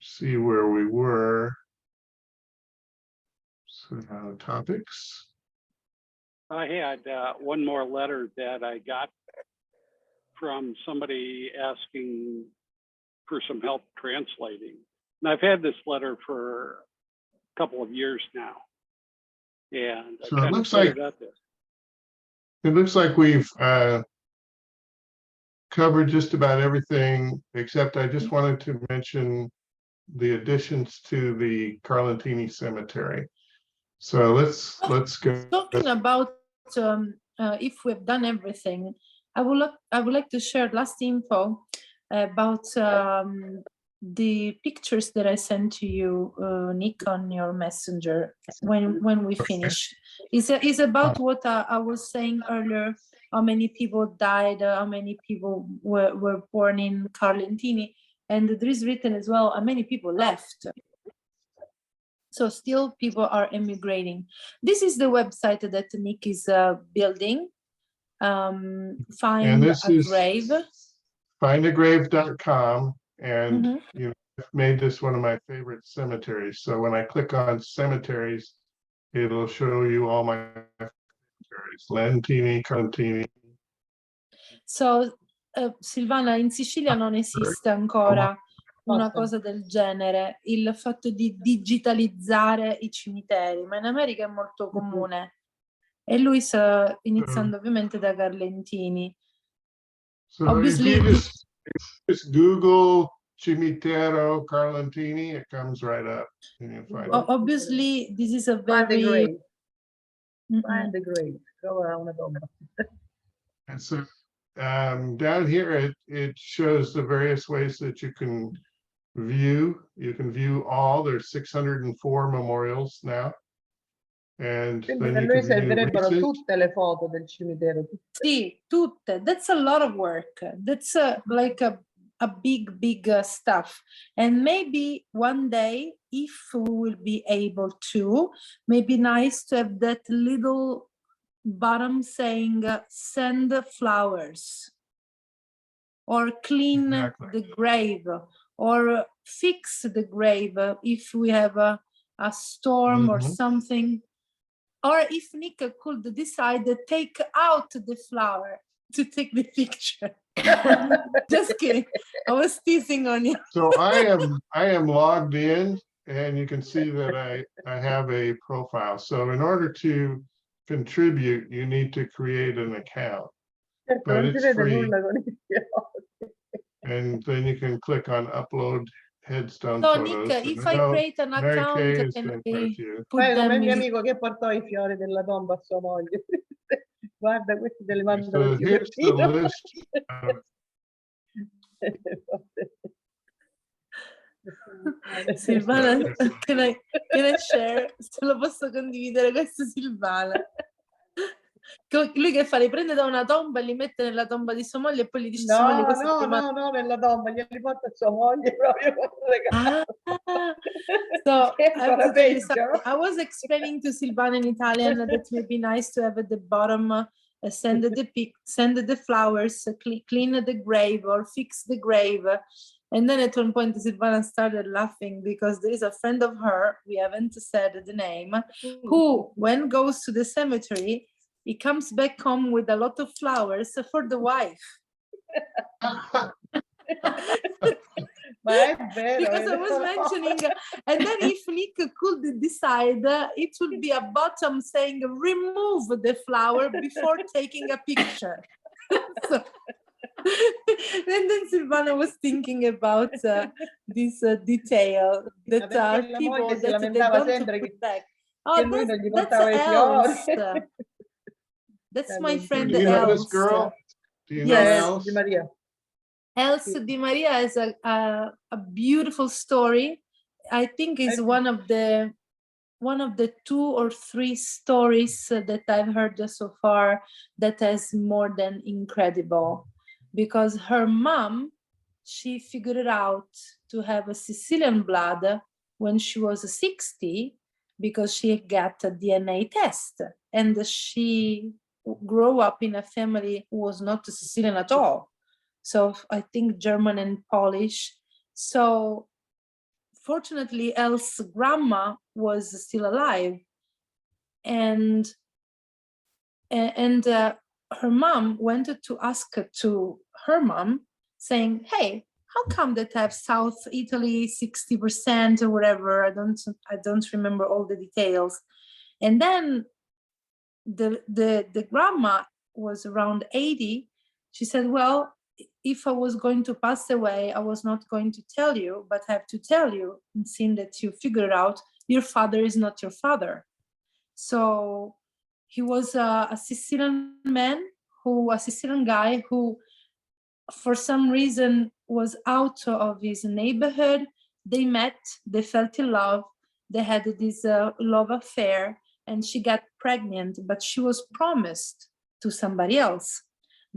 see where we were. So now topics. I had one more letter that I got from somebody asking for some help translating. And I've had this letter for a couple of years now. And I So it kind of looks like- cleared up this. It looks like we've covered just about everything, except I just wanted to mention the additions to the Carlentini Cemetery. So let's go. talking about if we've done everything. I would like to share last info about the pictures that I sent to you, Nick, on your messenger when we finish. It's about what I was saying earlier, how many people died, how many people were born in Carlentini, and there is written as well how many people left. So still people are emigrating. This is the website that Nick is building. Find this a is grave. findagrave.com, and Mhm. you know, I've made this one of my favorite cemeteries. So when I click on cemeteries, it'll show you all my cemeteries: Lentini, Carlentini. So Silvana, in Sicilia non esiste ancora una cosa del genere, il fatto di digitalizzare i cimiteri, ma in America è molto comune. E lui sta iniziando ovviamente da Carlentini. So Obviously, if you just Google Cimitero Carlentini, it comes right up. And you find it. Obviously, this is a Find the very grave. Find the grave. Trova una tomba. And so down here, it shows the various ways that you can view. You can view all. There's 604 memorials now. And Sembra then che you a lui can view servirebbero recent. tutte le foto del cimitero. Sì, tutte. That's a lot of work. That's like a big stuff. And maybe one day, if we will be able to, maybe nice to have that little bottom saying send flowers or clean Exactly. the grave or fix the grave if we have a storm or Mhm. something. Or if Nick could decide to take out the flower to take the picture. Just kidding. I was teasing on you. So I am logged in, and you can see that I have a profile. So in order to contribute, you need to create an account, Certo, but non si it's vede free. nulla con i occhi. And then you can click on upload headstone So photos. Nick, And if I I know create an Mary account, Kay has can done quite a I few. put Fai come them il mio in? amico che portò i fiori della tomba a sua moglie. Guarda, questi te li mandano So in here's the Dio. list of Silvana, can I share? Se lo posso condividere questo Silvana. Lui che fa? Li prende da una tomba e li mette nella tomba di sua moglie e poi gli dice sua moglie No, questo no, ti manda- no, nella tomba, glieli porta a sua moglie proprio quando regalo. So Che I have to tell you peggio. something. I was explaining to Silvana in Italian that it would be nice to have at the bottom send the flowers, clean the grave or fix the grave. And then at one point, Silvana started laughing because there is a friend of her, we haven't said the name, who, when goes to the cemetery, he comes back home with a lot of flowers for the wife. Ma è vero, Because I was mentioning, and then if Nick could decide, it would be a bottom saying, remove the flower before taking a picture. So, and then Silvana was thinking about this detail that perché la people moglie si that they lamentava don't sempre put che back. lui non gli That's portava i fiori. else. That's my friend Do you know this Else. girl? Do you know Yes. Else? Di Maria. Else Di Maria is a beautiful story. I think is one of the 2 or 3 stories that I've heard so far that is more than incredible, because her mom, she figured it out to have a Sicilian blood when she was 60 because she got a DNA test, and she grew up in a family who was not Sicilian at all. So I think German and Polish. So fortunately, Elle's grandma was still alive, and her mom went to ask to her mom, saying, "Hey, how come that I have South Italy 60% or whatever? I don't remember all the details." And then the grandma was around 80. She said, "Well, if I was going to pass away, I was not going to tell you, but I have to tell you, and seeing that you figured out your father is not your father." So he was a Sicilian a Sicilian guy who, for some reason, was out of his neighborhood. They met, they fell in love, they had this love affair, and she got pregnant, but she was promised to somebody else.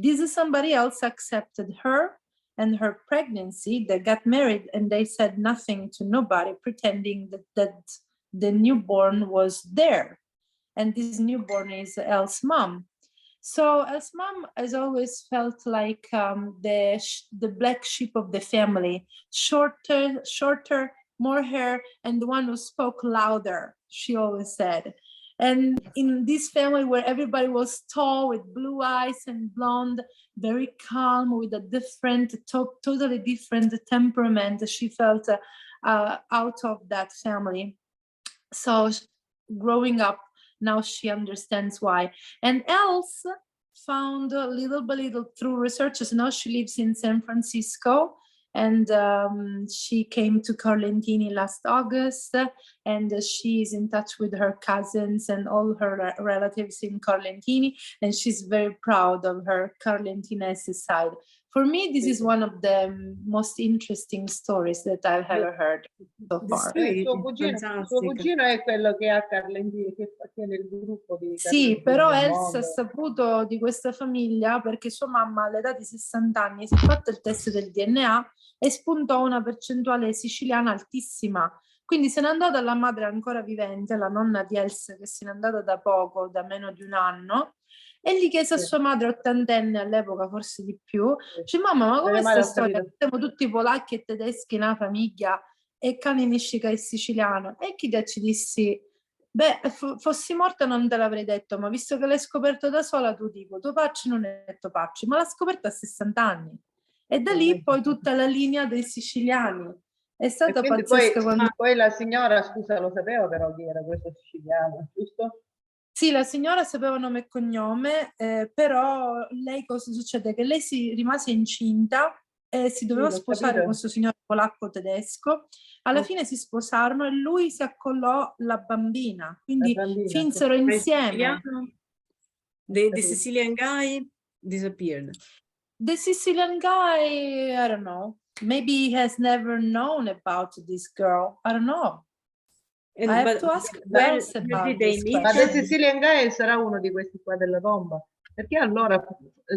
This somebody else accepted her and her pregnancy. They got married and they said nothing to nobody, pretending that the newborn was there. And this newborn is Elle's mom. So Elle's mom has always felt like the black sheep of the family, shorter, more hair, and the one who spoke louder, she always said. And in this family where everybody was tall with blue eyes and blonde, very calm, with a totally different temperament, she felt out of that family. So growing up, now she understands why. And Else found little by little through researchers. Now she lives in San Francisco, and she came to Carlentini last August, and she is in touch with her cousins and all her relatives in Carlentini, and she's very proud of her Carlentinese side. For me, this is one of the most interesting stories that I've ever heard so far. Suo cugino è quello che ha Carlentini, che tiene il gruppo di Sì, però Elsa ha saputo di questa famiglia perché sua mamma all'età di 60 anni si è fatta il test del DNA e spuntò una percentuale siciliana altissima. Quindi se n'è andata dalla madre ancora vivente, la nonna di Elsa, che se n'è andata da poco, da meno di un anno, e gli chiese a sua madre, ottantenne all'epoca, forse di più, dice: "Mamma, ma com'è questa storia? Siamo tutti polacchi e tedeschi in una famiglia e cani miscica il siciliano." E chi ci dissi: "Beh, fossi morta non te l'avrei detto, ma visto che l'hai scoperto da sola, tu dico, tuo Pacci non è tuo Pacci", ma l'ha scoperto a 60 anni. E da lì poi tutta la linea dei siciliani. È stata pazzesca. Poi la signora, scusa, lo sapeva però chi era questo siciliano, giusto? Sì, la signora sapeva nome e cognome, però lei cosa succede? Che lei rimase incinta e si doveva sposare con questo signore polacco-tedesco. Alla fine si sposarono e lui si accollò la bambina, quindi finsero insieme. The Sicilian guy disappeared. The Sicilian guy, I don't know. Maybe he has never known about this girl. I don't know. I have to ask girls about this question. Ma The Sicilian Guy sarà uno di questi qua della tomba, perché allora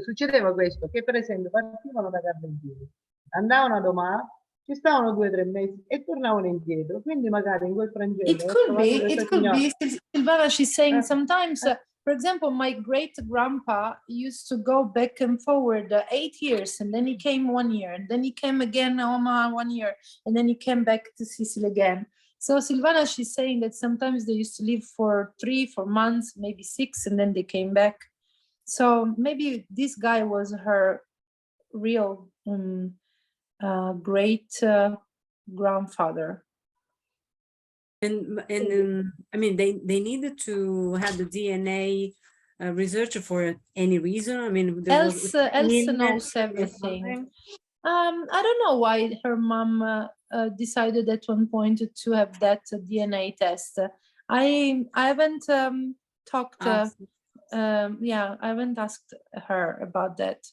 succedeva questo, che per esempio partivano da Carlentini, andavano a domare, ci stavano 2 o 3 mesi e tornavano indietro, quindi magari in quel frangente It could be, Silvana, she's saying sometimes For example, my great grandpa used to go back and forward 8 years, and then he came 1 year, and then he came again 1 year, and then he came back to Sicily again. So Silvana, she's saying that sometimes they used to live for 3-4 months, maybe 6, and then they came back. So maybe this guy was her real great grandfather. And I mean, they needed to have the DNA research for any reason. I mean, there was Else knows illness or everything. something. I don't know why her mom decided at one point to have that DNA test. I haven't talked. Yeah, I haven't asked her about that.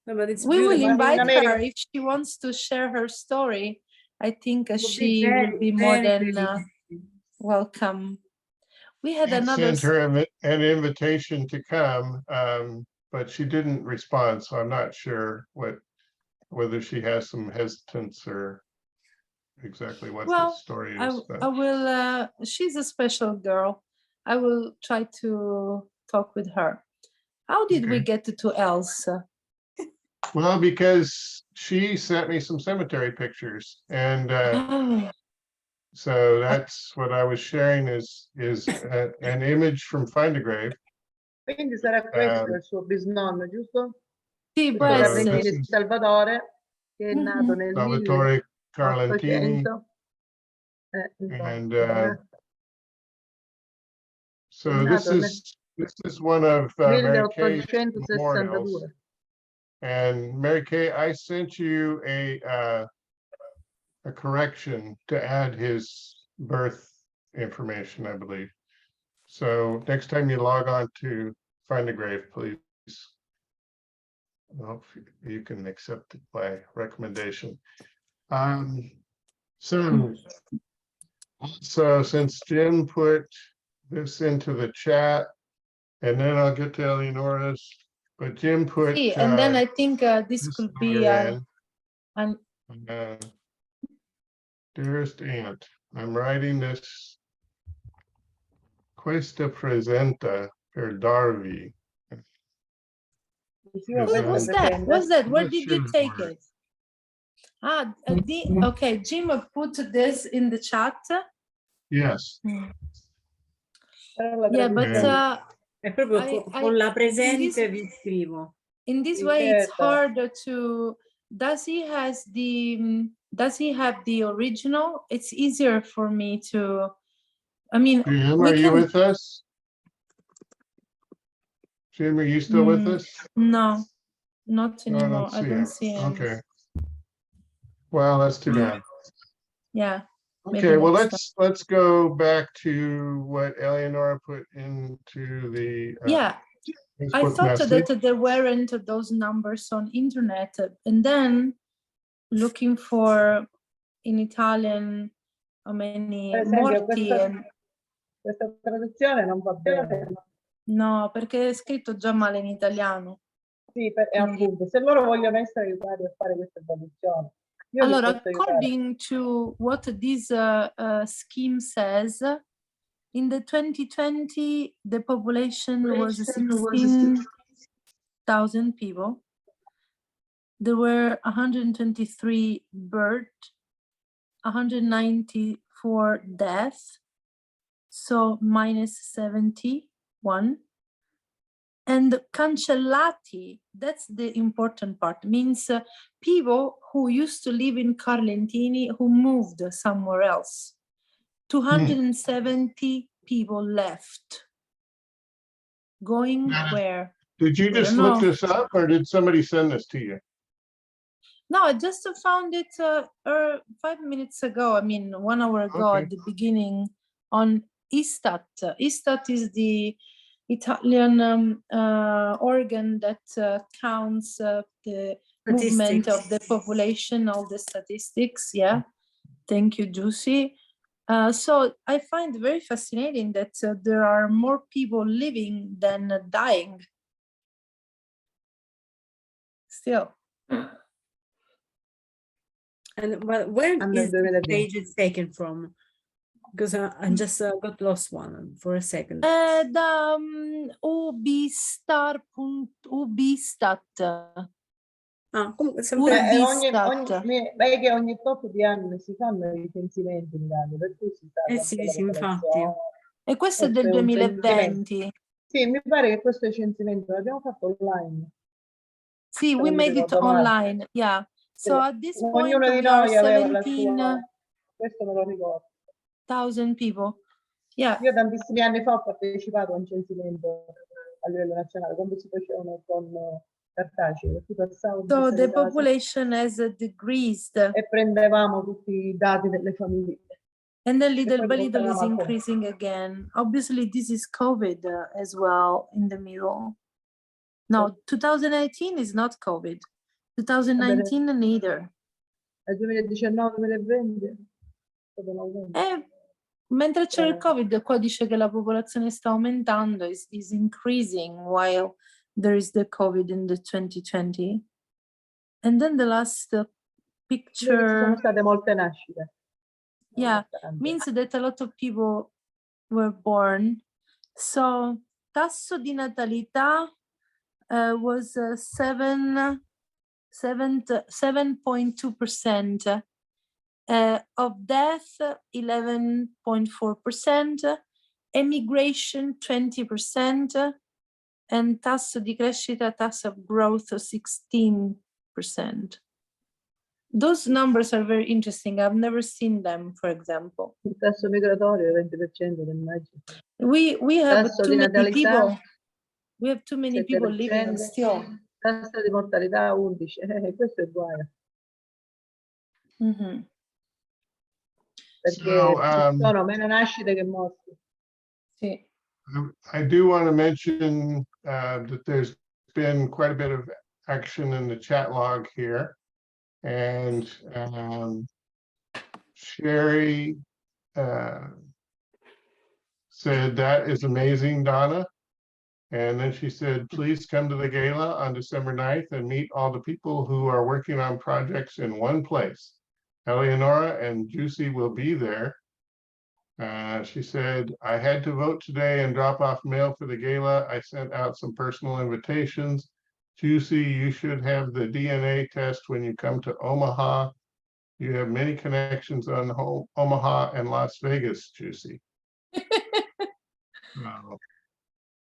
No, but it's We will beautiful. invite America- her if she wants to share her story. I think It would be she very, will be more very, than very welcome. We had I another. sent her an invitation to come, but she didn't respond, so I'm not sure whether she has some hesitance or exactly what the Well, story I is. but- will. She's a special girl. I will try to talk with her. How did we Okay. get to Elsa? Well, because she sent me some cemetery pictures, and Oh, so that's what I was sharing is an image from Find a Grave. Quindi sarà questo il suo bisnonno, giusto? sì, può Questo essere. Carlentini This is- Salvatore, che è nato Mhm. nel Salvatore Carlentini, 1800. Insomma, and è so this nato is one of Mary Kay's memorials. 1862. And Mary Kay, I sent you a correction to add his birth information, I believe. So next time you log on to Find a Grave, please. Well, you can accept my recommendation. So since Jim put this into the chat, and then I'll get to Eleonora's, but Jim put. Sì, and then I think this this could be number an in. Dearest aunt, I'm writing this. Questa presenta per darvi. What's that? What's that? Where did you take it? Okay, Jim put this in the chat. Yes. Yeah, but È proprio con la presente vi scrivo. in this way it's hard to. Does he have the original? It's easier for me to. I mean, Jim, are you with us? Jim, are you still with us? No, not No, anymore. I don't him. see him. Okay. Well, that's too bad. Yeah. Okay, well, next let's go back to what Eleonora put into the yeah. I Facebook thought message. that there weren't those numbers on internet, and then looking for in Italian how many Per esempio, morti. questa traduzione non va bene. No, perché è scritto già male in italiano. Sì, appunto, se loro vogliono essere aiutati a fare questa traduzione. Io li Allora, posso aiutare. according to what this scheme says, in the 2020, the population was 16,000 people. There were 123 births, 194 deaths, so minus 71. And cancellati, that's the important part, means people who used to live in Carlentini who moved somewhere else. 270 people left. Going where? Did you I just don't look know. this up, or did somebody send this to you? No, I just found it 5 minutes ago. I mean, 1 hour ago Okay. at the beginning on Istat. Istat is the Italian organ that counts the movement of the population, all the statistics. Yeah, thank you, Juicy. So I find very fascinating that there are more people living than dying. Still. And where is the page it's taken from? Because I just got lost one for a second. Da Ubistat. Ah, comunque sempre Vedi che ogni tot di anni si fanno i censimenti in Italia, per cui si sa sì, quant'è la sì, infatti. popolazione. E questo è del Questo è un 2020. Sì, mi pare che questo censimento l'abbiamo fatto online. Sì, we Non mi made it ricordo male. online. Yeah. So at this point Ognuno di we are noi aveva la sua, 17,000 questo me lo ricordo. people. Yeah. Io tantissimi anni fa ho partecipato a un censimento a livello nazionale, quando si facevano con cartacei, per cui passavo in So tutte the le case population has decreased. e prendevamo tutti i dati delle famiglie. And then E little poi by little is portavamo al comune. increasing again. Obviously, this is COVID as well in the middle. No, 2018 is not COVID. 2019 neither. Nel 2019-2020 stato un aumento. Mentre c'era il Covid, qua dice che la popolazione sta aumentando, is increasing while there is the Covid in the 2020. And then the last Ci picture. sono state molte nascite. Yeah, means that a lot of people were born. So, tasso di natalità was 7.2%. Of death, 11.4%. Emigration, 20%. And tasso di crescita, tasso of growth, 16%. Those numbers are very interesting. I've never seen them, for example. Il tasso migratorio è 20% dell'immagine. We have Tasso too di many natalità, people. We have too many people living 7%. still. Tasso di mortalità 11%, questo è guaio. Mm-hmm. Perché ci sono meno nascite che morti. Sì. I do want to mention that there's been quite a bit of action in the chat log here. And Sherry said, that is amazing, Donna. And then she said, please come to the gala on December 9th and meet all the people who are working on projects in one place. Eleonora and Juicy will be there. She said, I had to vote today and drop off mail for the gala. I sent out some personal invitations. Juicy, you should have the DNA test when you come to Omaha. You have many connections on Omaha and Las Vegas, Juicy. Wow.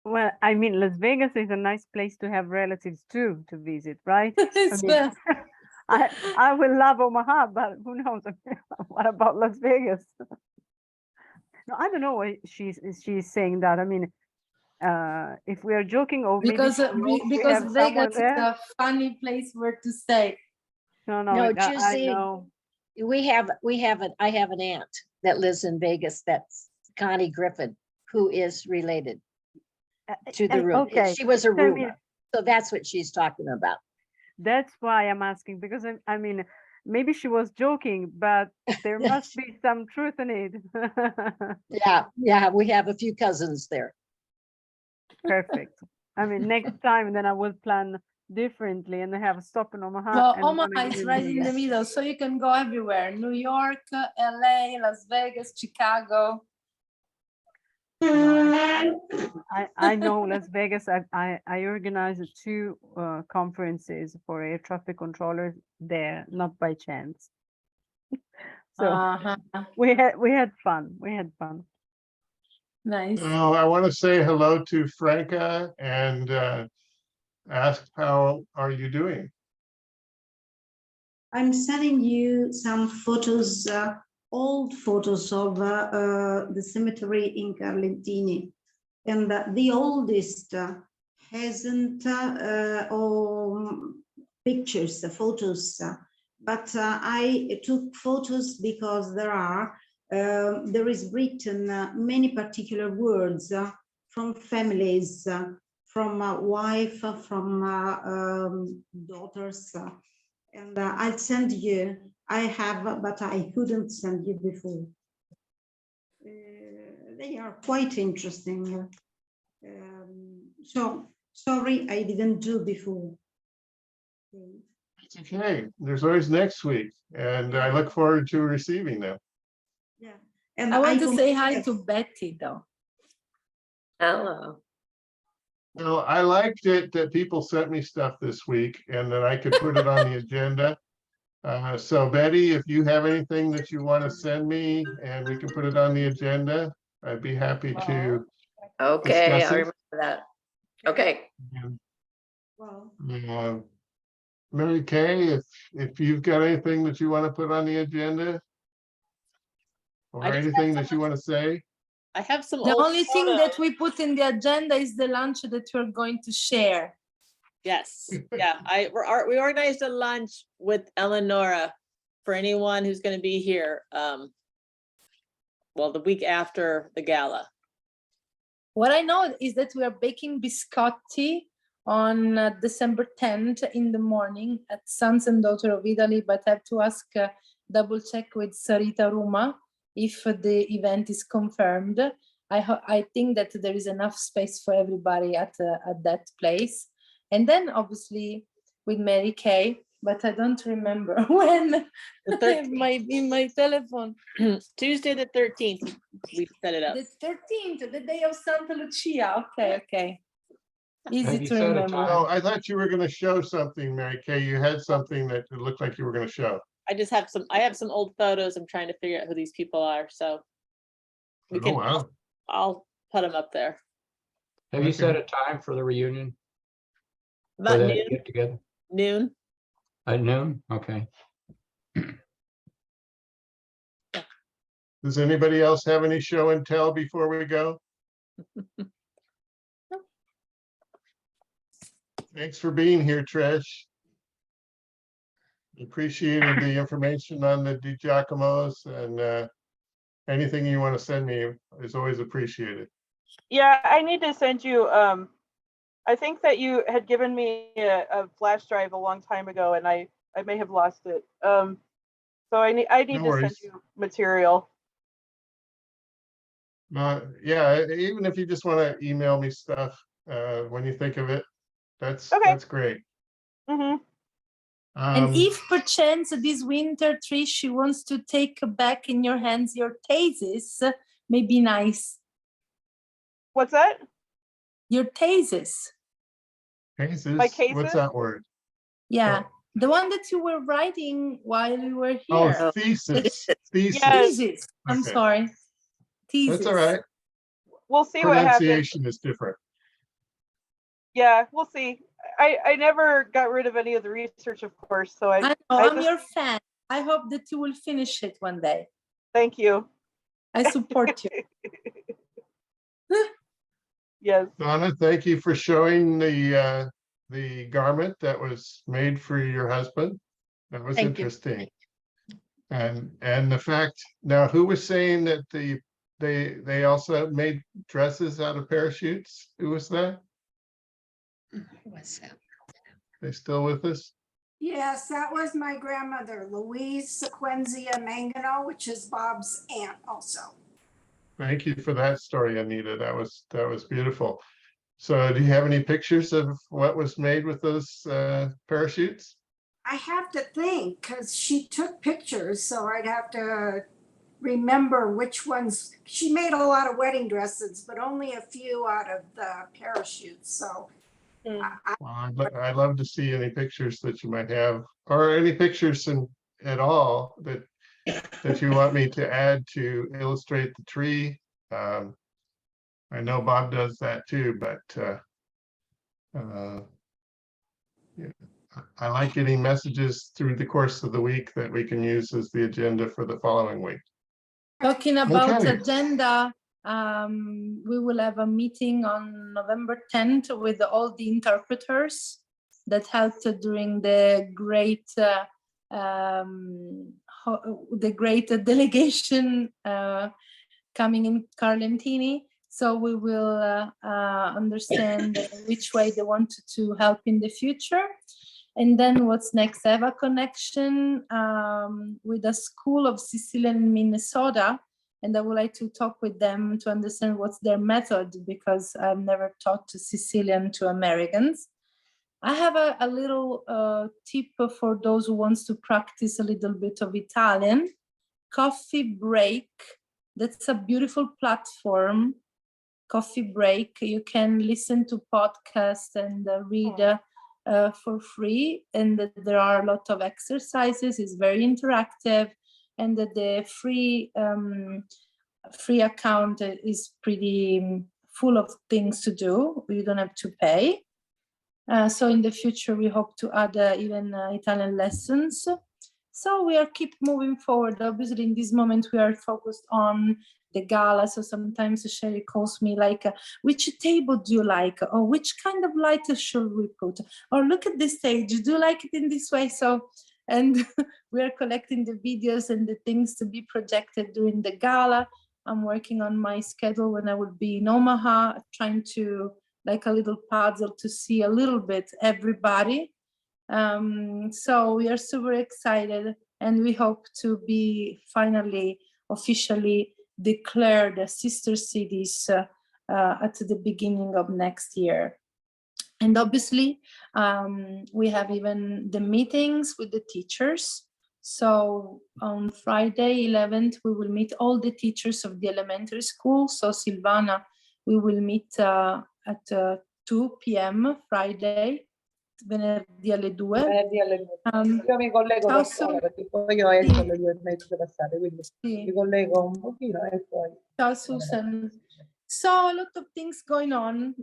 Well, I mean, Las Vegas is a nice place to have relatives too to visit, right? I will love Omaha, but who knows? What about Las Vegas? No, I don't know why she's saying that. I mean, if we are joking, or because Vegas is a funny place where to stay. No, Juicy, I have an aunt that lives in Vegas. That's Connie Griffin, who is related to the room. Okay. She was a roommate, so that's what she's talking about. That's why I'm asking, because I mean, maybe she was joking, but there must be some truth in it. Yeah, we have a few cousins there. Perfect. I mean, next time then I will plan differently and have a stop in Omaha. Well, Omaha is right in the middle, so you can go everywhere. New York, LA, Las Vegas, Chicago. I know Las Vegas. I organized 2 conferences for air traffic controllers there, not by chance. So we had fun. Nice. Well, I want to say hello to Franca and ask how are you doing? I'm sending you some photos, old photos of the cemetery in Carlentini. And the oldest hasn't pictures, photos, but I took photos because there is written many particular words from families, from wife, from daughters. And I'll send you. I have, but I couldn't send you before. They are quite interesting. So sorry, I didn't do before. It's okay. There's always next week, and I look forward to receiving them. Yeah, And I want to say compare- hi to Betty though. Hello. Well, I liked it that people sent me stuff this week and that I could put it on the agenda. So Betty, if you have anything that you want to send me and we can put it on the agenda, I'd be happy to. Okay, Discuss I it. remember that. Okay. Well, Mary Kay, if you've got anything that you want to put on the agenda or I just have anything that some- you want to say, I have some The old only thing photos. that we put in the agenda is the lunch that we're going to share. Yes, yeah, we organized a lunch with Eleonora for anyone who's gonna be here. Well, the week after the gala. What I know is that we are baking biscotti on December 10th in the morning at Sons and Daughter of Italy, but I have to ask, double check with Sarita Ruma if the event is confirmed. I think that there is enough space for everybody at that place. And then obviously with Mary Kay, but I don't remember when. It might be in my telephone. Tuesday the 13th, we set it up. The 13th, the day of Santa Lucia. Okay. Easy Have you to set a remember. time? oh, I thought you were going to show something, Mary Kay. You had something that it looked like you were going to show. I have some old photos. I'm trying to figure out who these people are, so. We Oh, can, wow. I'll put them up there. Have you set Okay. a time for the reunion? About For that noon, get together noon. at noon? Okay. Does anybody else have any show and tell before we go? Thanks for being here, Trish. Appreciated the information on the DiGiacomos, and anything you want to send me is always appreciated. Yeah, I need to send you, I think that you had given me a flash drive a long time ago and I may have lost it. So I need No to send worries. you material. Yeah, even if you just want to email me stuff when you think of it, that's great. Mm-hmm. And if perchance this winter, Trish, you wants to take back in your hands your thesis, may be nice. What's that? Your thesis. Cases? My cases? What's that word? Yeah. The one that you were writing while you were Oh, here. thesis. Thesis. Thesis. I'm Okay. sorry. Thesis. That's all right. We'll see what happens. Pronunciation is different. Yeah, we'll see. I never got rid of any of the research, of course. So I know, I'm your fan. I hope that you will finish it one day. Thank you. I support you. Yes. Donna, thank you for showing the garment that was made for your husband. That was Thank you. interesting. And the fact, now who was saying that they also made dresses out of parachutes? Who was that? What's that? They still with us? Yes, that was my grandmother, Louise Sequenzia Mangano, which is Bob's aunt also. Thank you for that story, Anita. That was beautiful. So do you have any pictures of what was made with those parachutes? I have to think because she took pictures, so I'd have to remember which ones. She made a lot of wedding dresses, but only a few out of the parachutes. So Well, I'd love to see any pictures that you might have, or any pictures at all that you want me to add to illustrate the tree. I know Bob does that too, but yeah, I like getting messages through the course of the week that we can use as the agenda for the following week. Talking about Okay. agenda, we will have a meeting on November 10th with all the interpreters that helped during the great delegation coming in Carlentini. So we will understand which way they want to help in the future. And then what's next? I have a connection with a school of Sicilian in Minnesota, and I would like to talk with them to understand what's their method, because I've never taught Sicilian to Americans. I have a little tip for those who wants to practice a little bit of Italian. Coffee break That's a beautiful platform, coffee break. You can listen to podcasts and read for free. And there are a lot of exercises. It's very interactive. And the free account is pretty full of things to do. You don't have to pay. So in the future, we hope to add even Italian lessons. So we are keep moving forward. Obviously, in this moment, we are focused on the gala. So sometimes Sherry calls me like, which table do you like? Or which kind of light should we put? Or look at this stage, do you like it in this way? So, and we are collecting the videos and the things to be projected during the gala. I'm working on my schedule when I will be in Omaha, trying to, like a little puzzle, to see a little bit everybody. So we are super excited, and we hope to be finally officially declared as sister cities at the beginning of next year. And obviously, we have even the meetings with the teachers. So on Friday 11th, we will meet all the teachers of the elementary school. So Silvana, we will meet at 2 p.m. Friday. Venerdì alle 2. Venerdì alle 2. Io mi collego da sola perché poi io esco alle 2:30 passate, quindi mi collego un pochino e poi. Ciao Susan. So a lot of things going on.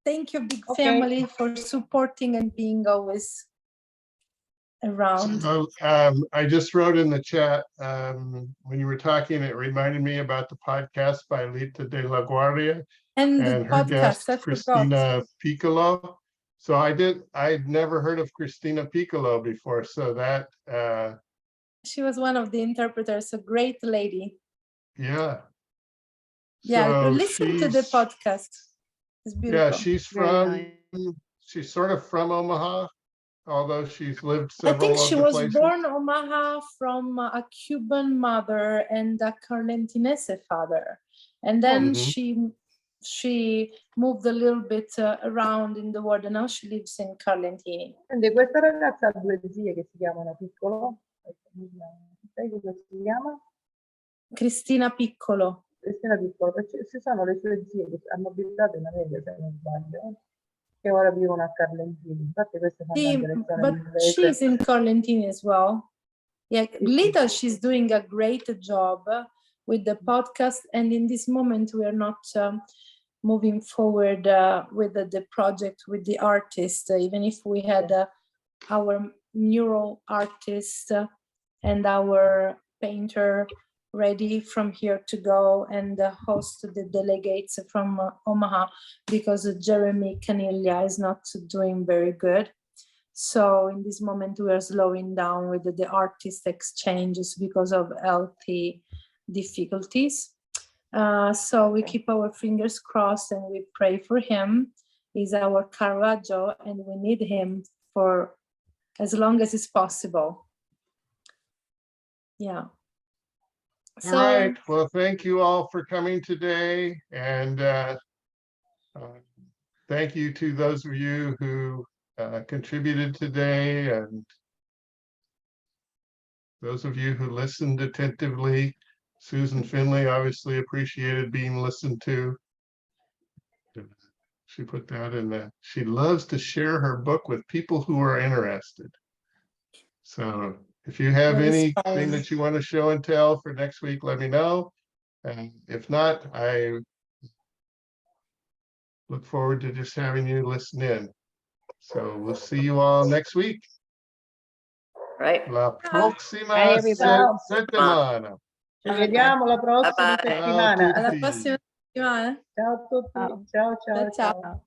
Thank you, big family, for supporting and being always around. So, I just wrote in the chat, when you were talking, it reminded me about the podcast by Lita de la Guardia and her podcast, guest, I Christina Piccolo. So I'd never heard of Christina Piccolo before. So that, she was one of the interpreters, a great lady. yeah. Yeah, So listen to the podcast. It's beautiful. Yeah, she's sort of from Omaha, although she's lived I several think she other was places. born Omaha from a Cuban mother and a Carlentinese father. And then she moved a little bit around in the world, and now she lives in Carlentini. Quindi questa ragazza ha due zie che si chiamano Piccolo. Sai come si chiama? Cristina Piccolo. Cristina Piccolo, perché ci sono le sue zie che hanno abitato in America, se non sbaglio, che ora vivono a Carlentini. Infatti queste fanno anche lezioni But di inglese. she's in Carlentini as well. Yeah, Lita, she's doing a great job with the podcast, and in this moment we are not moving forward with the project with the artist, even if we had our mural artist and our painter ready from here to go and host the delegates from Omaha, because Jeremy Caniglia is not doing very good. So in this moment we are slowing down with the artist exchanges because of healthy difficulties. So we keep our fingers crossed and we pray for him. He's our Caravaggio, and we need him for as long as it's possible. Yeah. All right. Well, thank you all for coming today. And thank you to those of you who contributed today, and those of you who listened attentively. Susan Finley obviously appreciated being listened to. She put that in there. She loves to share her book with people who are interested. So if you have anything that you want to show and tell for next week, let me know. And if not, I look forward to just having you listen in. So we'll see you all next week. Right. La prossima settimana. Ci vediamo la prossima settimana. Alla prossima settimana. Ciao a tutti. Ciao ciao. Ciao.